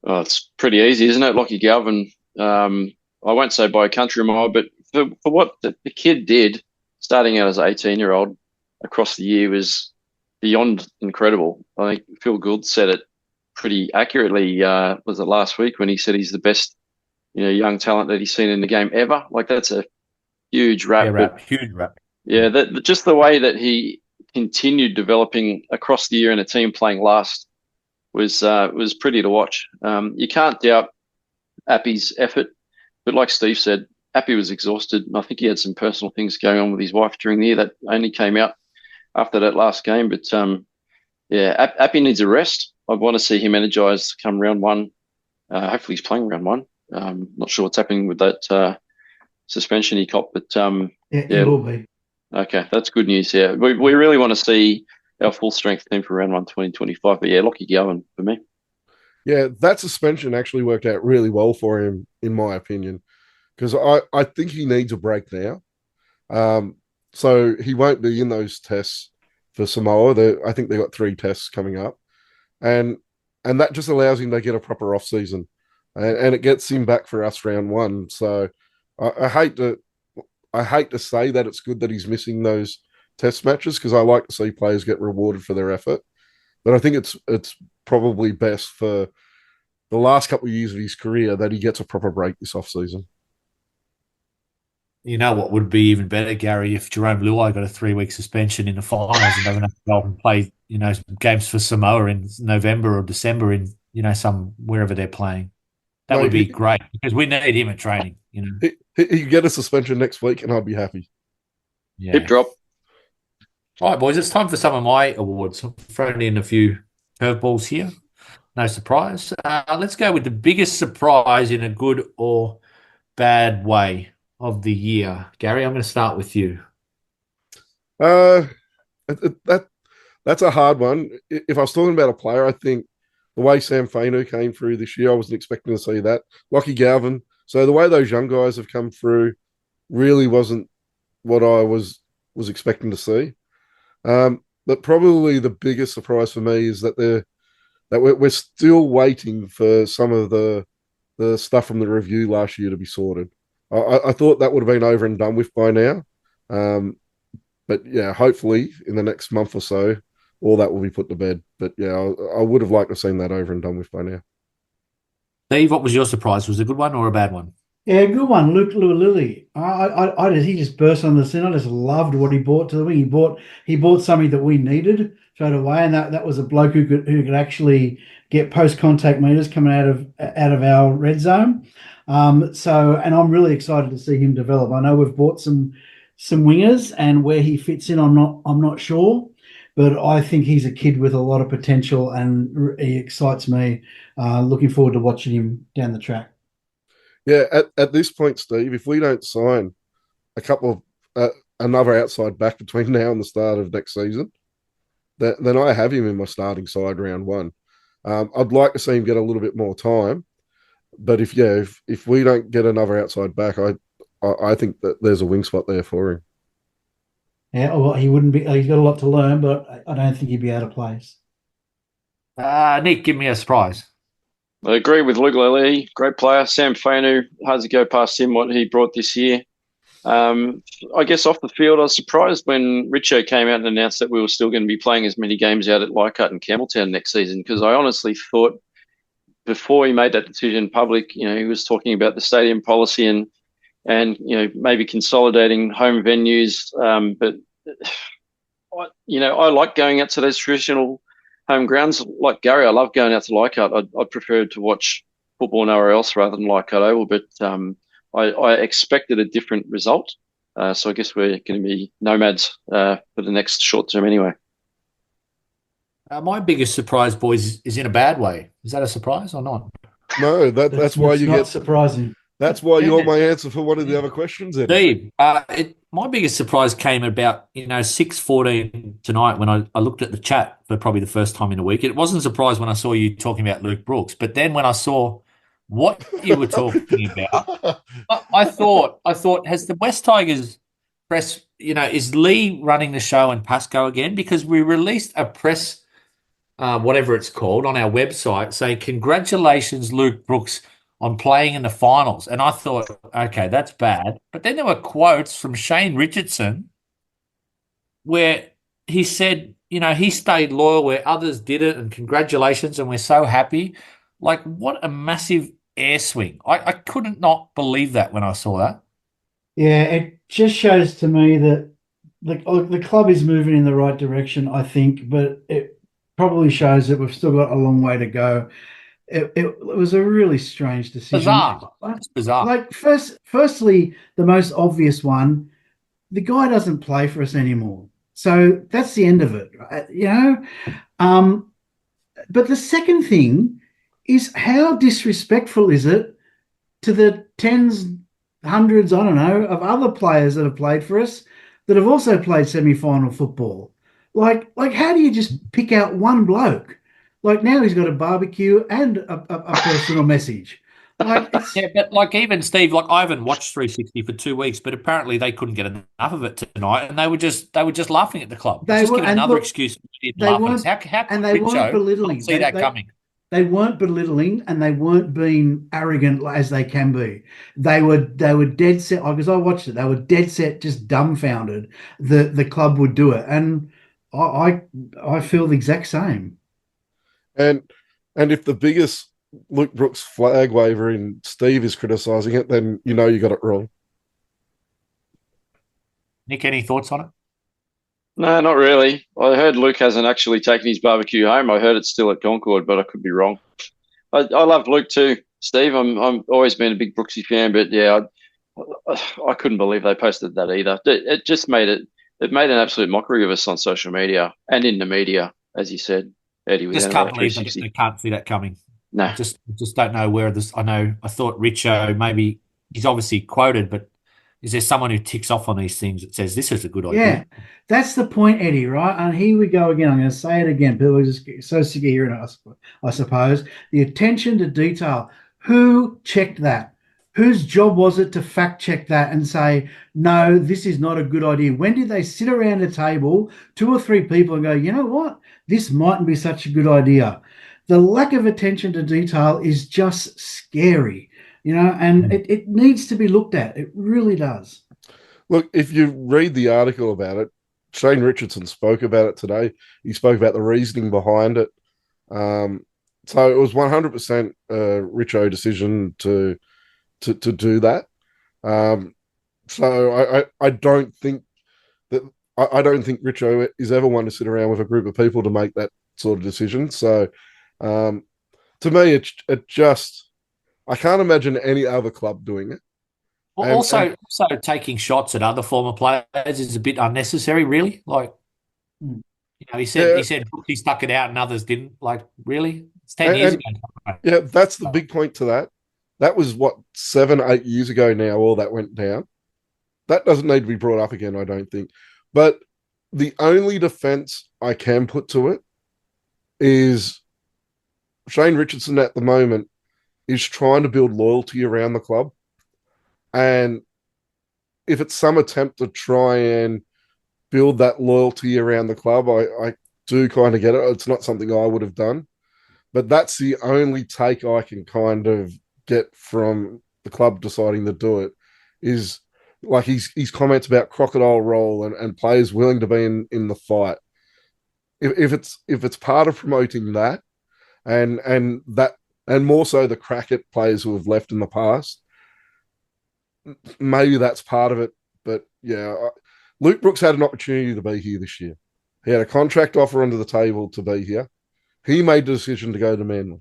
Oh, it's pretty easy, isn't it? Lockie Galvin. I won't say by a country mile, but for what the kid did, starting out as an 18-year-old across the year was beyond incredible. I think Phil Gould said it pretty accurately. Was it last week when he said he's the best, young talent that he's seen in the game ever? Like that's a huge rap.
Yeah,
But
huge rap.
yeah, that just the way that he continued developing across the year in a team playing last was pretty to watch. You can't doubt Appy's effort, but like Steve said, Appy was exhausted, and I think he had some personal things going on with his wife during the year that only came out after that last game. But yeah, Appy needs a rest. I want to see him energized come round one. Hopefully, he's playing round one. Not sure what's happening with that suspension he copped, but
Yeah,
yeah,
it will be.
okay, that's good news. Yeah, we really want to see our full strength team for round one 2025. But yeah, Lockie Galvin for me.
Yeah, that suspension actually worked out really well for him, in my opinion, because I think he needs a break now. So he won't be in those tests for Samoa. I think they got 3 tests coming up, and that just allows him to get a proper off season, and it gets him back for us round one. So I hate to say that it's good that he's missing those test matches because I like to see players get rewarded for their effort, but I think it's probably best for the last couple of years of his career that he gets a proper break this off season.
You know what would be even better, Gary, if Jerome Luai got a 3-week suspension in the finals and doesn't have to go and play, games for Samoa in November or December in, some wherever they're playing. That would
Mate,
be great because we need him at training,
he could get a suspension next week and I'd be happy.
Hip
Yeah.
drop.
All right, boys, it's time for some of my awards. I'm throwing in a few curveballs here. No surprise. Let's go with the biggest surprise in a good or bad way of the year. Gary, I'm going to start with you.
Uh, that's a hard one. If I was talking about a player, I think the way Sam Fainu came through this year, I wasn't expecting to see that. Lockie Galvin. So the way those young guys have come through really wasn't what I was expecting to see. But probably the biggest surprise for me is that we're still waiting for some of the stuff from the review last year to be sorted. I thought that would have been over and done with by now. But yeah, hopefully in the next month or so, all that will be put to bed. But yeah, I would have liked to have seen that over and done with by now.
Steve, what was your surprise? Was it a good one or a bad one?
Yeah, good one, Luke Lilly. He just burst on the scene. I just loved what he brought to the wing. He bought something that we needed straight away, and that was a bloke who could actually get post contact meters coming out of our red zone. And I'm really excited to see him develop. I know we've bought some wingers, and where he fits in, I'm not sure, but I think he's a kid with a lot of potential, and he excites me. Looking forward to watching him down the track.
Yeah, at this point, Steve, if we don't sign a couple of another outside back between now and the start of next season, then I have him in my starting side round one. I'd like to see him get a little bit more time, but if we don't get another outside back, I think that there's a wing spot there for him.
Yeah, well, he wouldn't be. He's got a lot to learn, but I don't think he'd be out of place.
Nick, give me a surprise.
I agree with Luke Lally, great player. Sam Fainu, hard to go past him, what he brought this year. I guess off the field, I was surprised when Richo came out and announced that we were still going to be playing as many games out at Leichhardt and Campbelltown next season, because I honestly thought before he made that decision in public, he was talking about the stadium policy and maybe consolidating home venues. But I like going out to those traditional home grounds. Like Garry, I love going out to Leichhardt. I'd prefer to watch football nowhere else rather than Leichhardt Oval, but I expected a different result. So I guess we're going to be nomads for the next short term anyway.
My biggest surprise, boys, is in a bad way. Is that a surprise or not?
No, that's why you
not
get.
surprising.
That's why you
Yeah.
want my answer for one of the other questions, Eddie.
Steve, my biggest surprise came about 6:14 tonight when I looked at the chat for probably the first time in a week. It wasn't a surprise when I saw you talking about Luke Brooks, but then when I saw what you were talking about, I thought, has the West Tigers press, is Lee running the show and Pascoe again? Because we released a press, whatever it's called, on our website saying, congratulations, Luke Brooks, on playing in the finals. And I thought, okay, that's bad. But then there were quotes from Shane Richardson where he said, he stayed loyal where others didn't, and congratulations, and we're so happy. Like, what a massive air swing. I couldn't not believe that when I saw that.
Yeah, it just shows to me that the club is moving in the right direction, I think, but it probably shows that we've still got a long way to go. It was a really strange decision.
Bizarre. It's bizarre.
Like firstly, the most obvious one, the guy doesn't play for us anymore. So that's the end of it, right? But the second thing is, how disrespectful is it to the tens, hundreds, I don't know, of other players that have played for us that have also played semi-final football? Like how do you just pick out one bloke? Like now he's got a barbecue and a personal message. Like
Yeah, but like even Steve, like I haven't watched 360 for 2 weeks, but apparently they couldn't get enough of it tonight, and they were just laughing at the club.
They
Just
were,
giving
and
another
look,
excuse.
they weren't,
How could
and they weren't
Richo
belittling.
not see that coming?
They weren't belittling, and they weren't being arrogant as they can be. They were dead set. Because I watched it, they were dead set, just dumbfounded that the club would do it, and I feel the exact same.
And if the biggest Luke Brooks flag waver in Steve is criticising it, then you got it wrong.
Nick, any thoughts on it?
No, not really. I heard Luke hasn't actually taken his barbecue home. I heard it's still at Concord, but I could be wrong. I love Luke too, Steve. I'm always been a big Brooksy fan, but yeah, I couldn't believe they posted that either. It just made it. It made an absolute mockery of us on social media and in the media, as you said, Eddie. With
Just can't believe that they can't see that coming.
No,
Just don't know where this. I thought Richo, maybe he's obviously quoted, but is there someone who ticks off on these things that says this is a good idea?
Yeah, that's the point, Eddie, right? And here we go again. I'm going to say it again. People are just so sick of hearing it, I suppose. The attention to detail. Who checked that? Whose job was it to fact check that and say, no, this is not a good idea? When did they sit around a table, two or three people, and go, you know what? This mightn't be such a good idea. The lack of attention to detail is just scary, and it needs to be looked at. It really does.
Look, if you read the article about it, Shane Richardson spoke about it today. He spoke about the reasoning behind it. So it was 100% a Richo decision to do that. So I don't think that I don't think Richo is ever one to sit around with a group of people to make that sort of decision. So to me, it just I can't imagine any other club doing it.
Well, also taking shots at other former players is a bit unnecessary, really. Like, he said he stuck it out and others didn't. Like, really? It's 10 years ago.
Yeah, that's the big point to that. That was 7, 8 years ago now, all that went down. That doesn't need to be brought up again, I don't think. But the only defense I can put to it is Shane Richardson at the moment is trying to build loyalty around the club. And if it's some attempt to try and build that loyalty around the club. I do kind of get it. It's not something I would have done, but that's the only take I can kind of get from the club deciding to do it is like his comments about crocodile roll and players willing to be in the fight. If it's part of promoting that and that and more so the Crackett players who have left in the past, maybe that's part of it. But yeah, Luke Brooks had an opportunity to be here this year. He had a contract offer under the table to be here. He made the decision to go to Manly.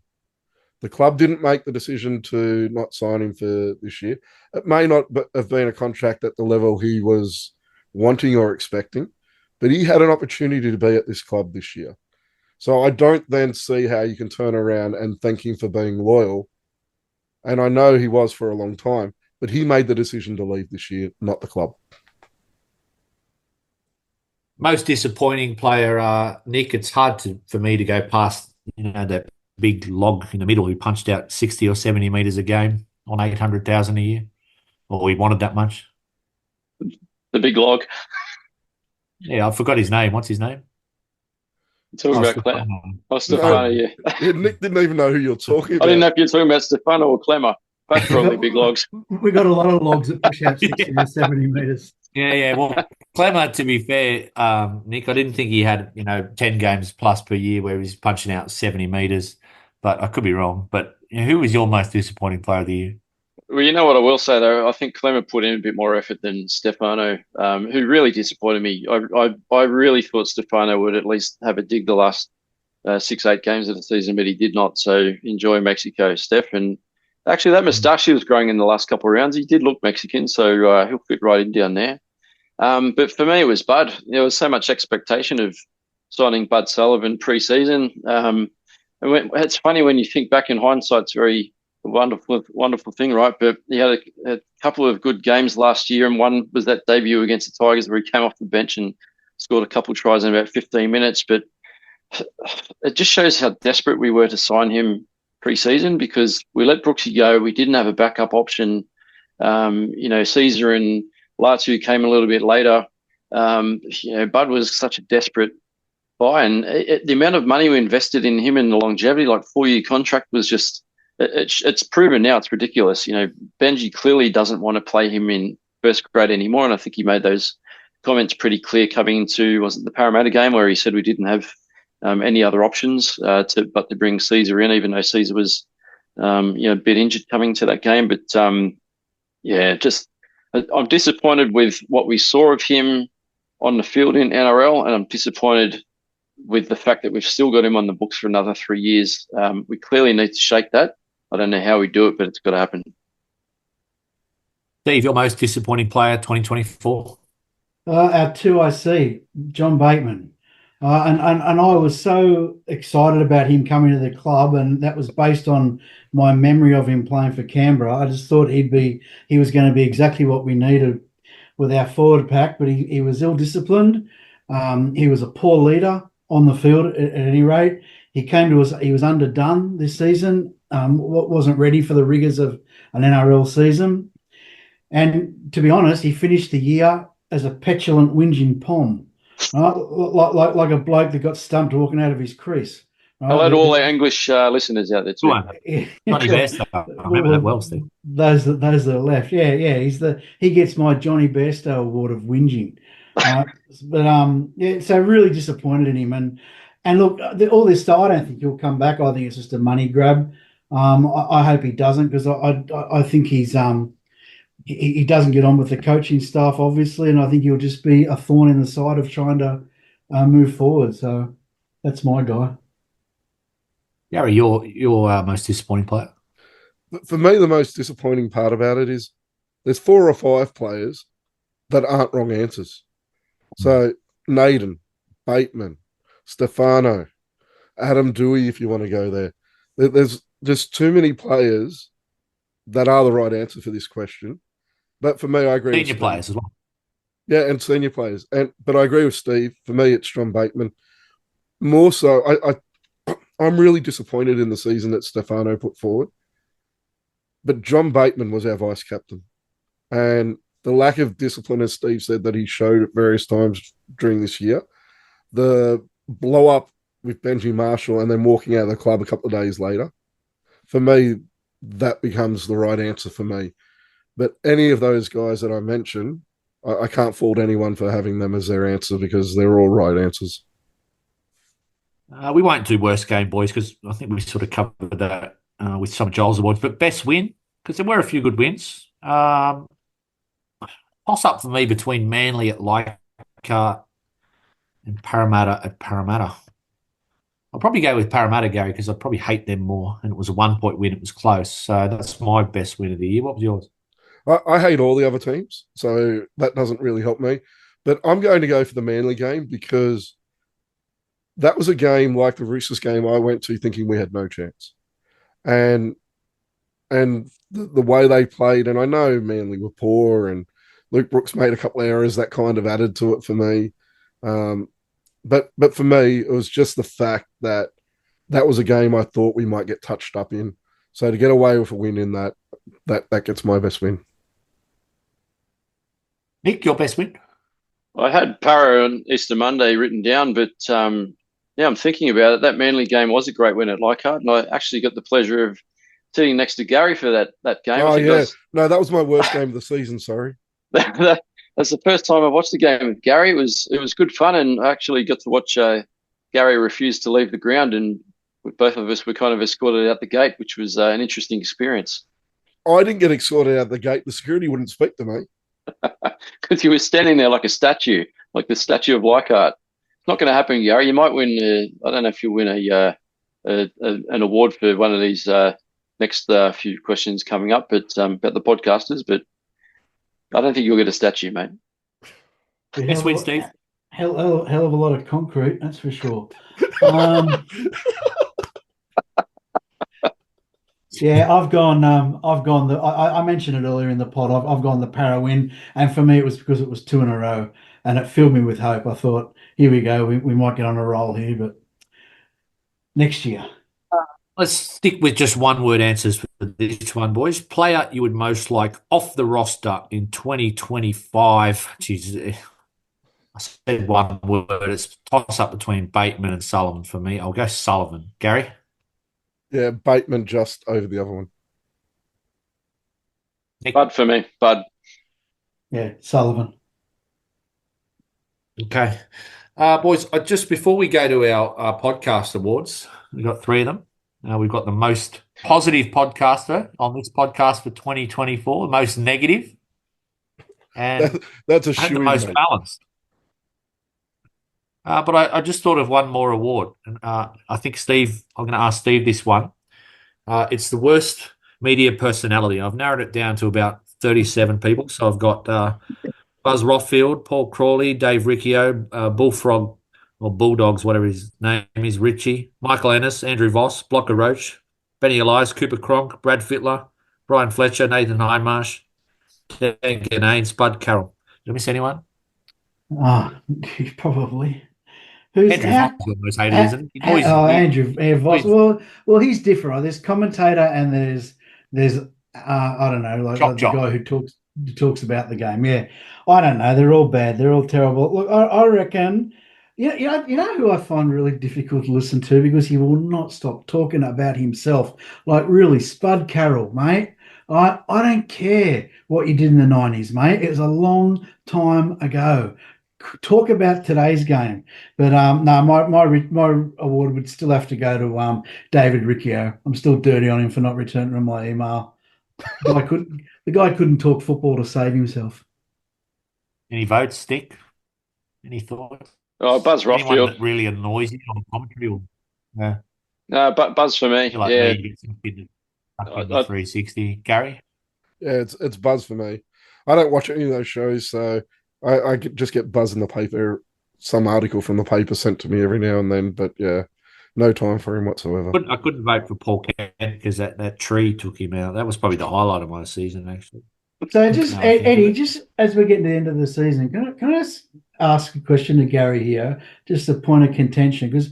The club didn't make the decision to not sign him for this year. It may not have been a contract at the level he was wanting or expecting, but he had an opportunity to be at this club this year. So I don't then see how you can turn around and thank him for being loyal. And I know he was for a long time, but he made the decision to leave this year, not the club.
Most disappointing player, Nick. It's hard for me to go past that big log in the middle who punched out 60 or 70 metres a game on 800,000 a year, or he wanted that much.
The big log.
Yeah, I forgot his name. What's his name?
You're talking about Clemmer. Oh, Stefano, yeah.
Nick didn't even know who you're talking about.
I didn't know if you're talking about Stefano or Clemmer. Both probably big logs.
We got a lot of logs that push out 60 or 70 metres.
Yeah. Well, Clemmer, to be fair, Nick, I didn't think he had 10 games plus per year where he's punching out 70 metres, but I could be wrong. But who was your most disappointing player of the year?
Well, you know what I will say though, I think Clemmer put in a bit more effort than Stefano, who really disappointed me. I really thought Stefano would at least have a dig the last 6-8 games of the season, but he did not. So enjoy Mexico, Steph. And actually, that moustache he was growing in the last couple of rounds, he did look Mexican, so he'll fit right in down there. But for me, it was Bud. There was so much expectation of signing Bud Sullivan pre-season. And it's funny when you think back in hindsight, it's very wonderful thing, right? But he had a couple of good games last year, and one was that debut against the Tigers where he came off the bench and scored a couple of tries in about 15 minutes. But it just shows how desperate we were to sign him pre-season because we let Brooksy go. We didn't have a backup option. Caesar and Latu came a little bit later. Bud was such a desperate buy, and the amount of money we invested in him and the longevity, like 4-year contract, was just it's proven now. It's ridiculous. Benji clearly doesn't want to play him in first grade anymore, and I think he made those comments pretty clear coming into the Parramatta game where he said we didn't have any other options to bring Caesar in, even though Caesar was a bit injured coming to that game. But I'm disappointed with what we saw of him on the field in NRL, and I'm disappointed with the fact that we've still got him on the books for another 3 years. We clearly need to shake that. I don't know how we do it, but it's got to happen.
Steve, your most disappointing player 2024?
Our 2IC, John Bateman. And I was so excited about him coming to the club, and that was based on my memory of him playing for Canberra. I just thought he was going to be exactly what we needed with our forward pack, but he was ill-disciplined. He was a poor leader on the field at any rate. He came to us, he was underdone this season, wasn't ready for the rigors of an NRL season. And to be honest, he finished the year as a petulant, whinging pom. Right? Like a bloke that got stumped walking out of his crease. Right?
I'll let all our English listeners out there too.
Johnny Bairstow. I remember that well, Steve.
Those that are left. Yeah. He gets my Johnny Bairstow award of whinging. So really disappointed in him. And look, all this stuff, I don't think he'll come back. I think it's just a money grab. I hope he doesn't, because I think he doesn't get on with the coaching staff, obviously, and I think he'll just be a thorn in the side of trying to move forward. So that's my guy.
Garry, your most disappointing player?
For me, the most disappointing part about it is there's 4 or 5 players that aren't wrong answers. So Naden, Bateman, Stefano, Adam Dewey, if you want to go there. There's just too many players that are the right answer for this question. But for me, I agree.
Senior players as well.
Yeah, and senior players. But I agree with Steve. For me, it's John Bateman. More so, I'm really disappointed in the season that Stefano put forward. But John Bateman was our vice captain. And the lack of discipline, as Steve said, that he showed at various times during this year, the blow up with Benji Marshall and then walking out of the club a couple of days later, for me, that becomes the right answer for me. But any of those guys that I mentioned, I can't fault anyone for having them as their answer because they're all right answers.
We won't do worst game, boys, because I think we sort of covered that with some Joel's awards. But best win, because there were a few good wins. Toss up for me between Manly at Leichhardt and Parramatta at Parramatta. I'll probably go with Parramatta, Gary, because I probably hate them more. And it was a 1-point win. It was close. So that's my best win of the year. What was yours?
I hate all the other teams, so that doesn't really help me. But I'm going to go for the Manly game because that was a game like the Roosters game I went to thinking we had no chance. And the way they played, and I know Manly were poor and Luke Brooks made a couple of errors that kind of added to it for me. But for me, it was just the fact that that was a game I thought we might get touched up in. So to get away with a win in that gets my best win.
Nick, your best win?
I had Para on Easter Monday written down, but yeah, I'm thinking about it. That Manly game was a great win at Leichhardt, and I actually got the pleasure of sitting next to Garry for that game.
Oh, yeah. No, that was my worst game of the season, sorry.
That's the first time I watched the game with Garry. It was good fun, and I actually got to watch Garry refuse to leave the ground, and both of us were kind of escorted out the gate, which was an interesting experience.
I didn't get escorted out the gate. The security wouldn't speak to me.
Because you were standing there like a statue, like the statue of Leichhardt. It's not going to happen, Garry. You might win. I don't know if you'll win an award for one of these next few questions coming up, but about the podcasters. But I don't think you'll get a statue, mate.
Best win, Steve.
Hell of a lot of concrete, that's for sure. Yeah, I've gone. I mentioned it earlier in the pod. I've gone the Para win, and for me, it was because it was 2 in a row, and it filled me with hope. I thought, here we go, we might get on a roll here, but next year.
Let's stick with just one-word answers for this one, boys. Player you would most like off the roster in 2025. Jeez, I said one word. It's toss up between Bateman and Sullivan for me. I'll go Sullivan. Garry?
Yeah, Bateman just over the other one.
Nick?
Bud for me. Bud.
Yeah, Sullivan.
Okay. Boys, just before we go to our podcast awards, we've got 3 of them. We've got the most positive podcaster on this podcast for 2024, the most negative, and
that's
the most balanced. But I just thought of one more award. And I think, Steve, I'm going to ask Steve this one. It's the worst media personality. I've narrowed it down to about 37 people. So I've got Buzz Rothfield, Paul Crawley, Dave Riccio, Bullfrog, or Bulldogs, whatever his name is, Richie, Michael Ennis, Andrew Voss, Blocker Roach, Benny Elias, Cooper Cronk, Brad Fittler, Brian Fletcher, Nathan Hindmarsh, Dan Ganane, Spud Carroll. Did I miss anyone?
Probably. Who's
Andrew Voss is the most hated, isn't he?
Andrew Voss. Well, he's different. Right? There's commentator and there's I don't know, like the guy who talks about the game. Yeah, I don't know. They're all bad. They're all terrible. Look, I reckon. You know who I find really difficult to listen to because he will not stop talking about himself. Like really, Spud Carroll, mate. I don't care what you did in the 90s, mate. It was a long time ago. Talk about today's game. But no, my award would still have to go to David Riccio. I'm still dirty on him for not returning my email. The guy couldn't talk football to save himself.
Any votes, Stick? Any thoughts?
Oh, Buzz Rothfield.
Anyone that really annoys you on commentary? Or,
no, but Buzz for me.
Like
yeah.
Me, 360. Garry?
Yeah, it's Buzz for me. I don't watch any of those shows, so I just get Buzz in the paper, some article from the paper sent to me every now and then, but yeah, no time for him whatsoever.
I couldn't vote for Paul Kent because that tree took him out. That was probably the highlight of my season, actually.
So Eddie, just as we're getting to the end of the season, can I ask a question to Garry here, just a point of contention, because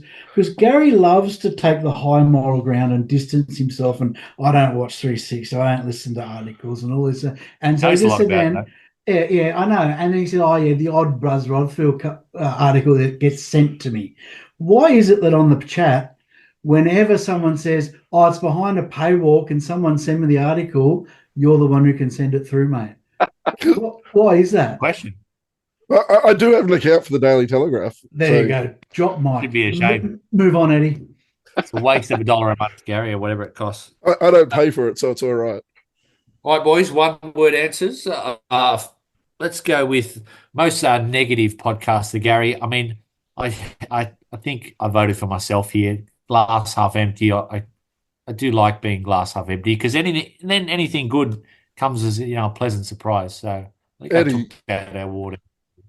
Garry loves to take the high moral ground and distance himself, and I don't watch 360, I don't listen to articles and all this, and so he just said, Yeah, I know. And then he said, "Oh yeah, the odd Buzz Rodfield article that gets sent to me." Why is it that on the chat, whenever someone says, "Oh, it's behind a paywall," can someone send me the article? You're the one who can send it through, mate. Why is that?
Question.
I do have an account for the Daily Telegraph.
There you
So
go. Drop
Should
mic.
be a shame.
Move on, Eddie.
It's a waste of $1 a month, Gary, or whatever it costs.
I don't pay for it, so it's all right.
All right, boys, one word answers. Let's go with most negative podcaster, Gary. I mean, I think I voted for myself here. Glass half empty. I do like being glass half empty because anything good comes as a pleasant surprise. So I think I
Eddie,
took that award.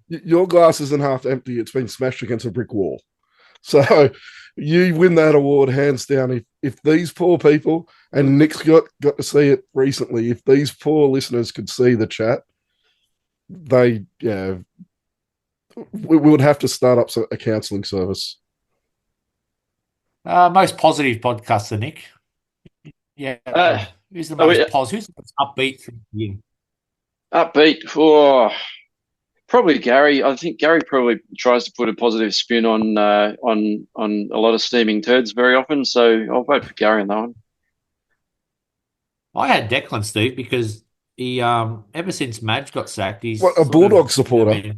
your glass isn't half empty. It's been smashed against a brick wall. So you win that award hands down. If these poor people, and Nick's got to see it recently, if these poor listeners could see the chat, we would have to start up a counselling service.
Most positive podcaster, Nick. Yeah. Who's the most positive? Who's the most upbeat from you?
Upbeat for probably Garry. I think Garry probably tries to put a positive spin on a lot of steaming turds very often. So I'll vote for Garry on that one.
I had Declan, Steve, because he ever since Madge got sacked, he's
What, a Bulldog supporter?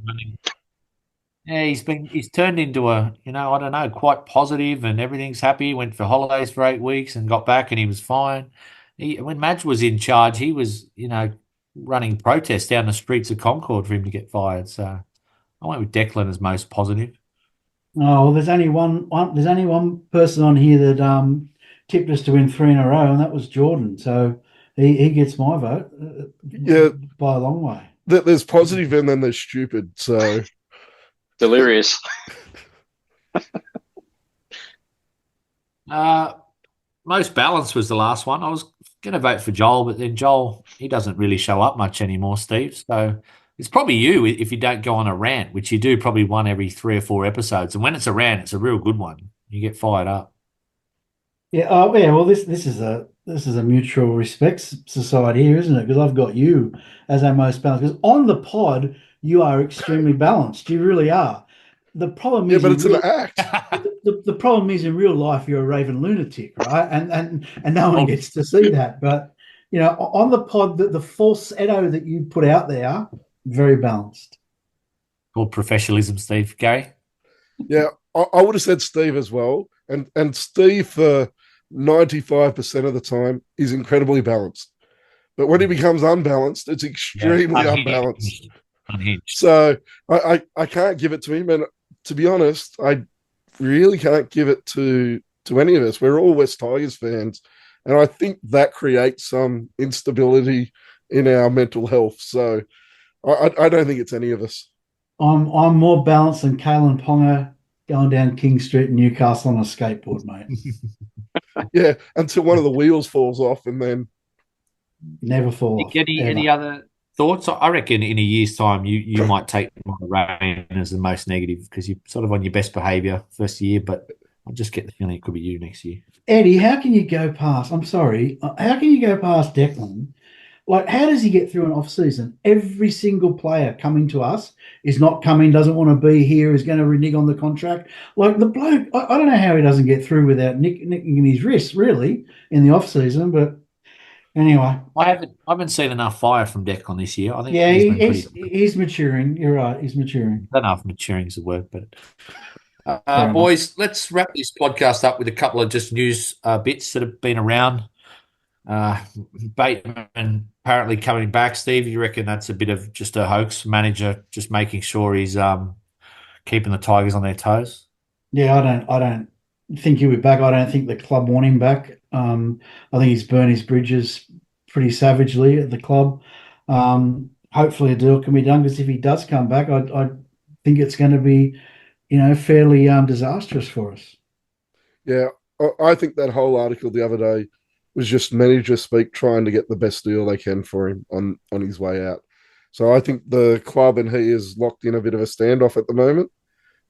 Yeah, he's turned into a, I don't know, quite positive and everything's happy. Went for holidays for 8 weeks and got back and he was fine. When Madge was in charge, he was, running protests down the streets of Concord for him to get fired. So I went with Declan as most positive.
Oh, well, there's only one person on here that tipped us to win 3 in a row, and that was Jordan. So he gets my vote.
Yeah,
by a long way.
There's positive and then there's stupid. So
delirious.
Most balanced was the last one. I was going to vote for Joel, but then Joel, he doesn't really show up much anymore, Steve. So it's probably you if you don't go on a rant, which you do probably one every 3 or 4 episodes. And when it's a rant, it's a real good one. You get fired up.
Yeah. Oh, yeah. Well, this is a mutual respect society here, isn't it? Because I've got you as our most balanced. Because on the pod, you are extremely balanced. You really are. The problem is,
but it's an act.
The problem is in real life you're a raving lunatic, right? And no one gets to see that. But on the pod, the false edo that you put out there, very balanced.
Called professionalism, Steve. Gary?
Yeah, I would have said Steve as well. And Steve, for 95% of the time, is incredibly balanced. But when he becomes unbalanced, it's extremely unbalanced.
Unhinged.
So I can't give it to him. And to be honest, I really can't give it to any of us. We're all West Tigers fans. And I think that creates some instability in our mental health. So I don't think it's any of us.
I'm more balanced than Kalen Ponga going down King Street in Newcastle on a skateboard, mate.
Yeah, until one of the wheels falls off and then
never fall off.
Any other thoughts? I reckon in a year's time you might take Rain as the most negative because you're sort of on your best behaviour first year, but I just get the feeling it could be you next year.
Eddie, how can you go past? I'm sorry. How can you go past Declan? Like, how does he get through an off season? Every single player coming to us is not coming, doesn't want to be here, is going to renege on the contract. Like the bloke, I don't know how he doesn't get through without nicking his wrists, really, in the off season. But anyway,
I haven't seen enough fire from Declan this year. I think
he's maturing. You're right, he's maturing.
I don't know if maturing is the word, but boys, let's wrap this podcast up with a couple of just news bits that have been around. Bateman apparently coming back. Steve, you reckon that's a bit of just a hoax? Manager just making sure he's keeping the Tigers on their toes?
Yeah, I don't think he'll be back. I don't think the club want him back. I think he's burned his bridges pretty savagely at the club. Hopefully a deal can be done because if he does come back, I think it's going to be, fairly disastrous for us.
Yeah, I think that whole article the other day was just manager speak trying to get the best deal they can for him on his way out. So I think the club and he is locked in a bit of a standoff at the moment,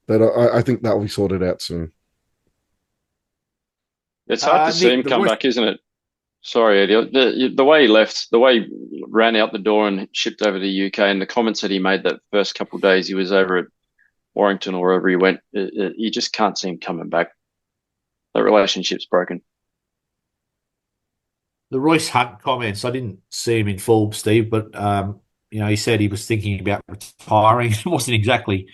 but I think that will be sorted out soon.
It's hard to see him come back, isn't it? Sorry, Eddie. The way he left, the way he ran out the door and shipped over to the UK, and the comments that he made that first couple of days he was over at Warrington or wherever he went, you just can't see him coming back. That relationship's broken.
The Royce Hunt comments, I didn't see him in full, Steve, but he said he was thinking about retiring. It wasn't exactly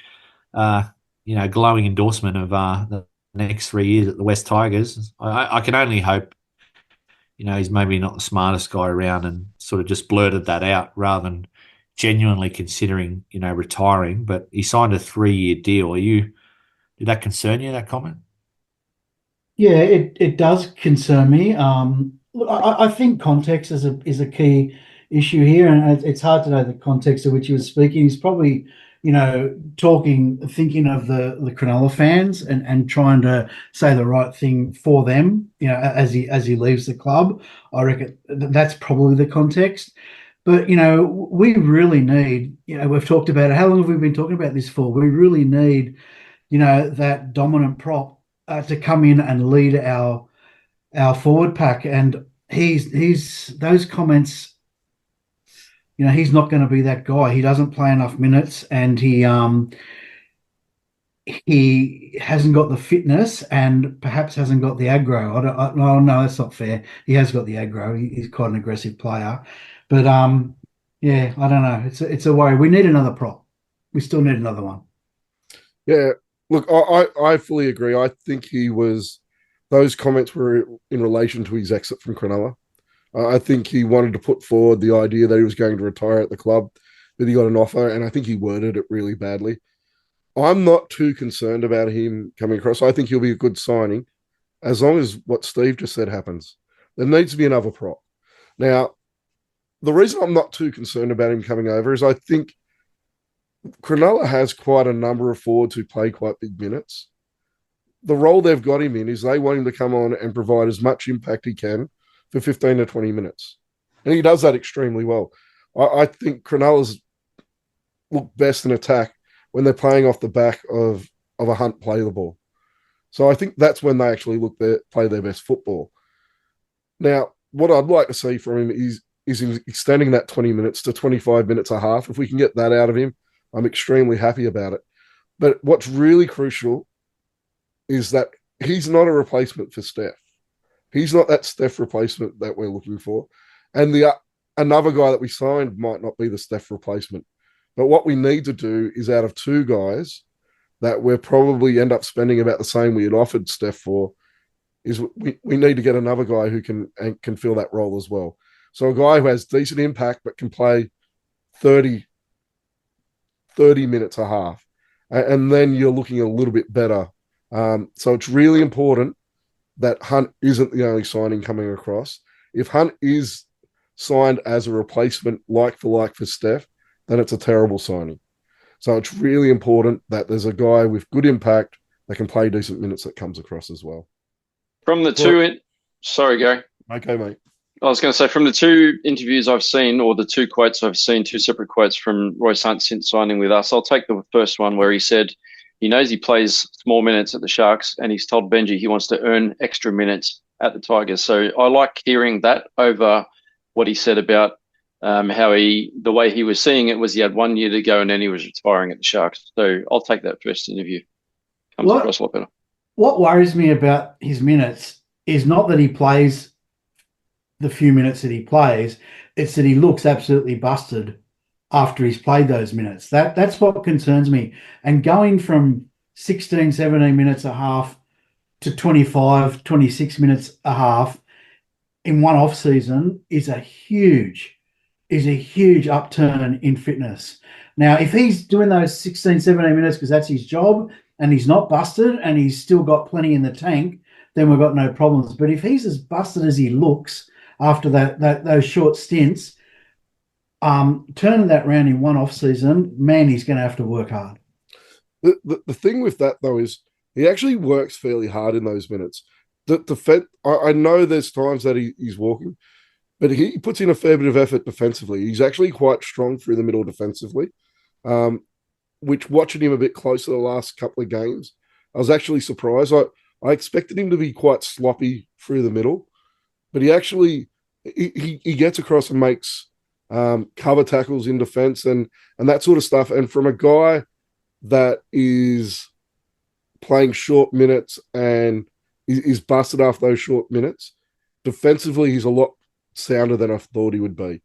glowing endorsement of the next 3 years at the West Tigers. I can only hope, he's maybe not the smartest guy around and sort of just blurted that out rather than genuinely considering, retiring. But he signed a 3-year deal. Did that concern you, that comment?
Yeah, it does concern me. Look, I think context is a key issue here, and it's hard to know the context of which he was speaking. He's probably, thinking of the Cronulla fans and trying to say the right thing for them, as he leaves the club. I reckon that's probably the context. But we really need, we've talked about it. How long have we been talking about this for? We really need, that dominant prop to come in and lead our forward pack, and he's those comments. He's not going to be that guy. He doesn't play enough minutes, and he hasn't got the fitness, and perhaps hasn't got the aggro. No, that's not fair. He has got the aggro. He's quite an aggressive player, but yeah, I don't know. It's a worry. We need another prop. We still need another one.
Yeah, look, I fully agree. I think those comments were in relation to his exit from Cronulla. I think he wanted to put forward the idea that he was going to retire at the club, that he got an offer, and I think he worded it really badly. I'm not too concerned about him coming across. I think he'll be a good signing as long as what Steve just said happens. There needs to be another prop. Now, the reason I'm not too concerned about him coming over is I think Cronulla has quite a number of forwards who play quite big minutes. The role they've got him in is they want him to come on and provide as much impact he can for 15 to 20 minutes. And he does that extremely well. I think Cronulla's look best in attack when they're playing off the back of a Hunt play the ball. So I think that's when they actually play their best football. Now, what I'd like to see from him is extending that 20 minutes to 25 minutes a half. If we can get that out of him, I'm extremely happy about it. But what's really crucial is that he's not a replacement for Steph. He's not that Steph replacement that we're looking for. And another guy that we signed might not be the Steph replacement. But what we need to do is, out of two guys that we'll probably end up spending about the same we had offered Steph for, is we need to get another guy who can fill that role as well. So a guy who has decent impact but can play 30 minutes a half. And then you're looking a little bit better. So it's really important that Hunt isn't the only signing coming across. If Hunt is signed as a replacement like for Steph, then it's a terrible signing. So it's really important that there's a guy with good impact that can play decent minutes that comes across as well.
From the two, sorry, Gary.
Okay, mate.
I was going to say, from the two interviews I've seen, or the two quotes I've seen, two separate quotes from Royce Hunt since signing with us, I'll take the first one where he said he knows he plays small minutes at the Sharks, and he's told Benji he wants to earn extra minutes at the Tigers. So I like hearing that over what he said about the way he was seeing it was he had 1 year to go and then he was retiring at the Sharks. So I'll take that first interview. Comes across a lot better.
What worries me about his minutes is not that he plays the few minutes that he plays, it's that he looks absolutely busted after he's played those minutes. That's what concerns me. And going from 16, 17 minutes a half to 25, 26 minutes a half in one off season is a huge upturn in fitness. Now, if he's doing those 16, 17 minutes because that's his job and he's not busted and he's still got plenty in the tank, then we've got no problems. But if he's as busted as he looks after those short stints, turning that round in one off season, man, he's going to have to work hard.
The thing with that, though, is he actually works fairly hard in those minutes. I know there's times that he's walking, but he puts in a fair bit of effort defensively. He's actually quite strong through the middle defensively, which, watching him a bit closer the last couple of games, I was actually surprised. I expected him to be quite sloppy through the middle, but he actually he gets across and makes cover tackles in defence and that sort of stuff. And from a guy that is playing short minutes and is busted after those short minutes, defensively he's a lot sounder than I thought he would be.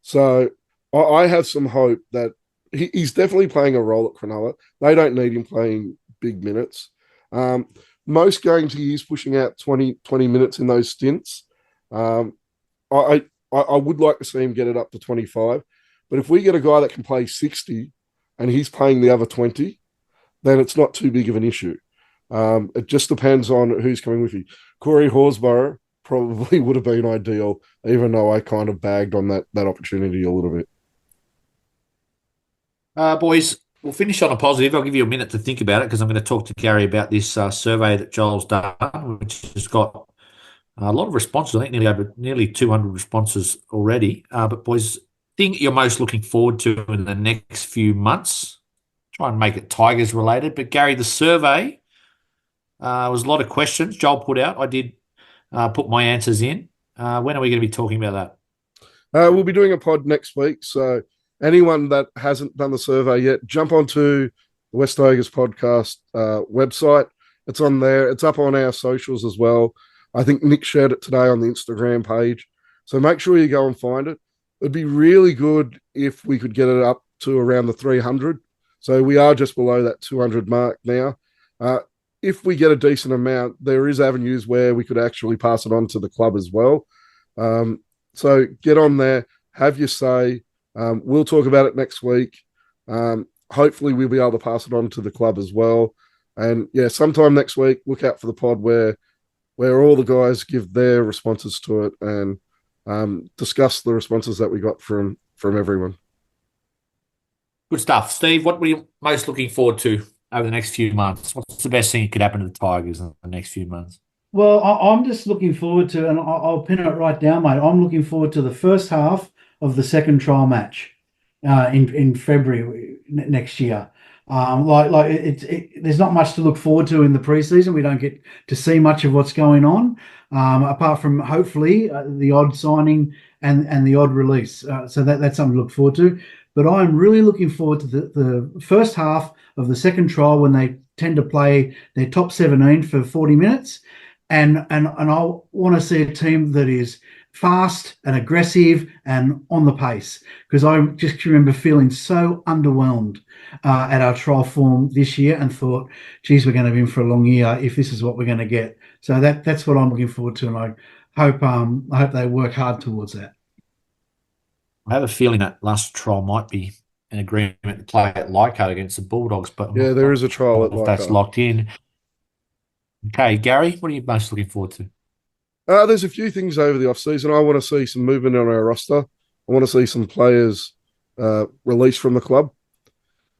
So I have some hope that he's definitely playing a role at Cronulla. They don't need him playing big minutes. Most games he is pushing out 20 minutes in those stints. I would like to see him get it up to 25. But if we get a guy that can play 60 and he's playing the other 20, then it's not too big of an issue. It just depends on who's coming with you. Corey Horsburgh probably would have been ideal, even though I kind of bagged on that opportunity a little bit.
Boys, we'll finish on a positive. I'll give you a minute to think about it because I'm going to talk to Garry about this survey that Joel's done, which has got a lot of responses. I think nearly 200 responses already. But boys, thing you're most looking forward to in the next few months? Try and make it Tigers related. But Garry, the survey was a lot of questions Joel put out. I did put my answers in. When are we going to be talking about
that? We'll be doing a pod next week. So anyone that hasn't done the survey yet, jump onto the West Tigers podcast website. It's on there. It's up on our socials as well. I think Nick shared it today on the Instagram page. So make sure you go and find it. It'd be really good if we could get it up to around the 300. So we are just below that 200 mark now. If we get a decent amount, there is avenues where we could actually pass it on to the club as well. So get on there, have your say. We'll talk about it next week. Hopefully we'll be able to pass it on to the club as well. And yeah, sometime next week, look out for the pod where all the guys give their responses to it and discuss the responses that we got from everyone.
Good stuff. Steve, what were you most looking forward to over the next few months? What's the best thing that could happen to the Tigers in the next few months?
Well, I'm just looking forward to, and I'll pin it right down, mate. I'm looking forward to the first half of the second trial match in February next year. There's not much to look forward to in the preseason. We don't get to see much of what's going on, apart from hopefully the odd signing and the odd release. So that's something to look forward to. But I'm really looking forward to the first half of the second trial when they tend to play their top 17 for 40 minutes. And I want to see a team that is fast and aggressive and on the pace, because I just remember feeling so underwhelmed at our trial form this year and thought, geez, we're going to be in for a long year if this is what we're going to get. So that's what I'm looking forward to, and I hope they work hard towards that.
I have a feeling that last trial might be an agreement to play at Leichhardt against the Bulldogs, but
yeah, there is a trial at Leichhardt.
That's locked in. Okay, Garry, what are you most looking forward to?
There's a few things over the off-season. I want to see some movement on our roster. I want to see some players released from the club,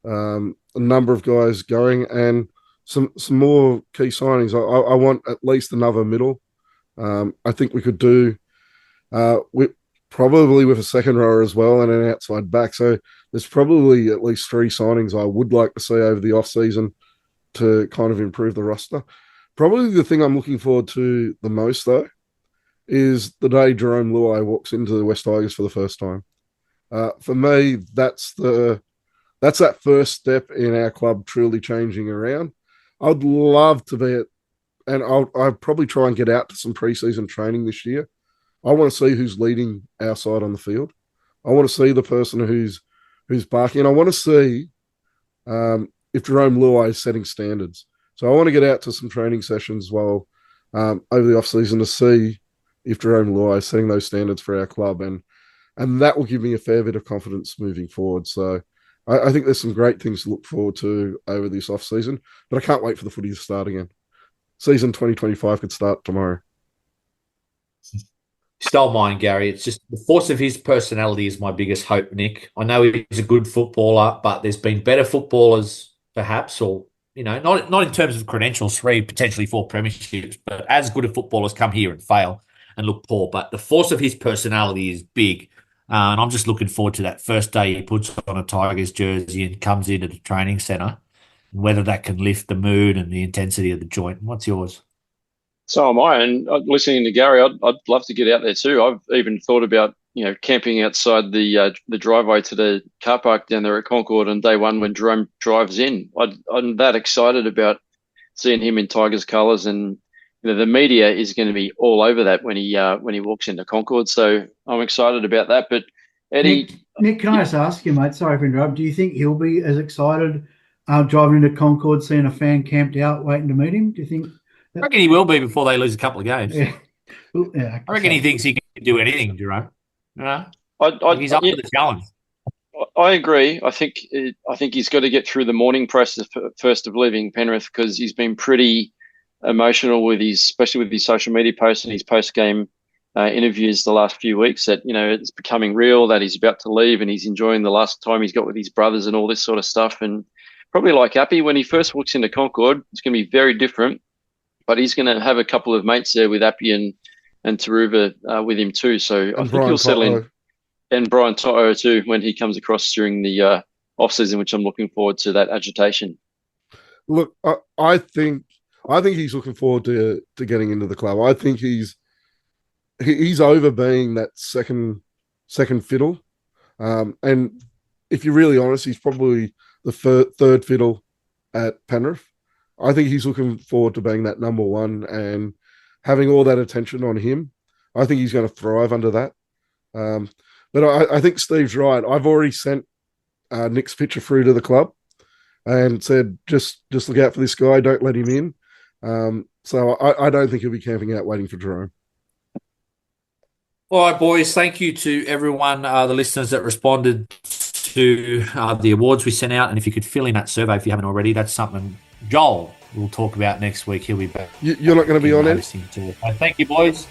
a number of guys going, and some more key signings. I want at least another middle. I think we could do probably with a second rower as well and an outside back. So there's probably at least 3 signings I would like to see over the off-season to kind of improve the roster. Probably the thing I'm looking forward to the most, though, is the day Jerome Luai walks into the West Tigers for the first time. For me, that's that first step in our club truly changing around. I'd love to be and I'll probably try and get out to some preseason training this year. I want to see who's leading our side on the field. I want to see the person who's barking. I want to see if Jerome Luai is setting standards. So I want to get out to some training sessions while over the off-season to see if Jerome Luai is setting those standards for our club, and that will give me a fair bit of confidence moving forward. So I think there's some great things to look forward to over this off-season, but I can't wait for the footy to start again. Season 2025 could start tomorrow.
Stole mine, Garry. It's just the force of his personality is my biggest hope, Nick. I know he's a good footballer, but there's been better footballers, perhaps, or not in terms of credentials, 3, potentially 4 premierships, but as good a footballers come here and fail and look poor. But the force of his personality is big, and I'm just looking forward to that first day he puts on a Tigers jersey and comes into the training centre, and whether that can lift the mood and the intensity of the joint. What's yours?
So am I. And listening to Garry, I'd love to get out there too. I've even thought about camping outside the driveway to the car park down there at Concord on day one when Jerome drives in. I'm that excited about seeing him in Tigers colours, and the media is going to be all over that when he walks into Concord. So I'm excited about that. But Eddie,
Nick, can I just ask you, mate? Sorry for interrupting. Do you think he'll be as excited driving into Concord, seeing a fan camped out waiting to meet him? Do you think?
I reckon he will be before they lose a couple of games.
Yeah. Well, yeah,
I reckon he thinks he can do anything, Jerome. He's up for the challenge.
I agree. I think he's got to get through the mourning process first of leaving Penrith, because he's been pretty emotional especially with his social media posts and his post-game interviews the last few weeks, that it's becoming real, that he's about to leave and he's enjoying the last time he's got with his brothers and all this sort of stuff. And probably like Appy, when he first walks into Concord, it's going to be very different, but he's going to have a couple of mates there with Appy and Taruva with him too. So I think he'll settle in. And Brian Toto too, when he comes across during the off-season, which I'm looking forward to that agitation.
Look, I think he's looking forward to getting into the club. I think he's over being that second fiddle, and if you're really honest, he's probably the third fiddle at Penrith. I think he's looking forward to being that number one and having all that attention on him. I think he's going to thrive under that. But I think Steve's right. I've already sent Nick's picture through to the club and said, just look out for this guy. Don't let him in. So I don't think he'll be camping out waiting for Jerome.
All right, boys. Thank you to everyone, the listeners that responded to the awards we sent out. And if you could fill in that survey if you haven't already, that's something Joel will talk about next week. He'll be back.
You're not going to be on it?
Thank you, boys.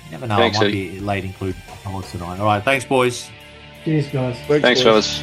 You never know. Thanks, I might be late including tonight. All right. Thanks, boys.
Cheers, guys.
Thanks,
fellas.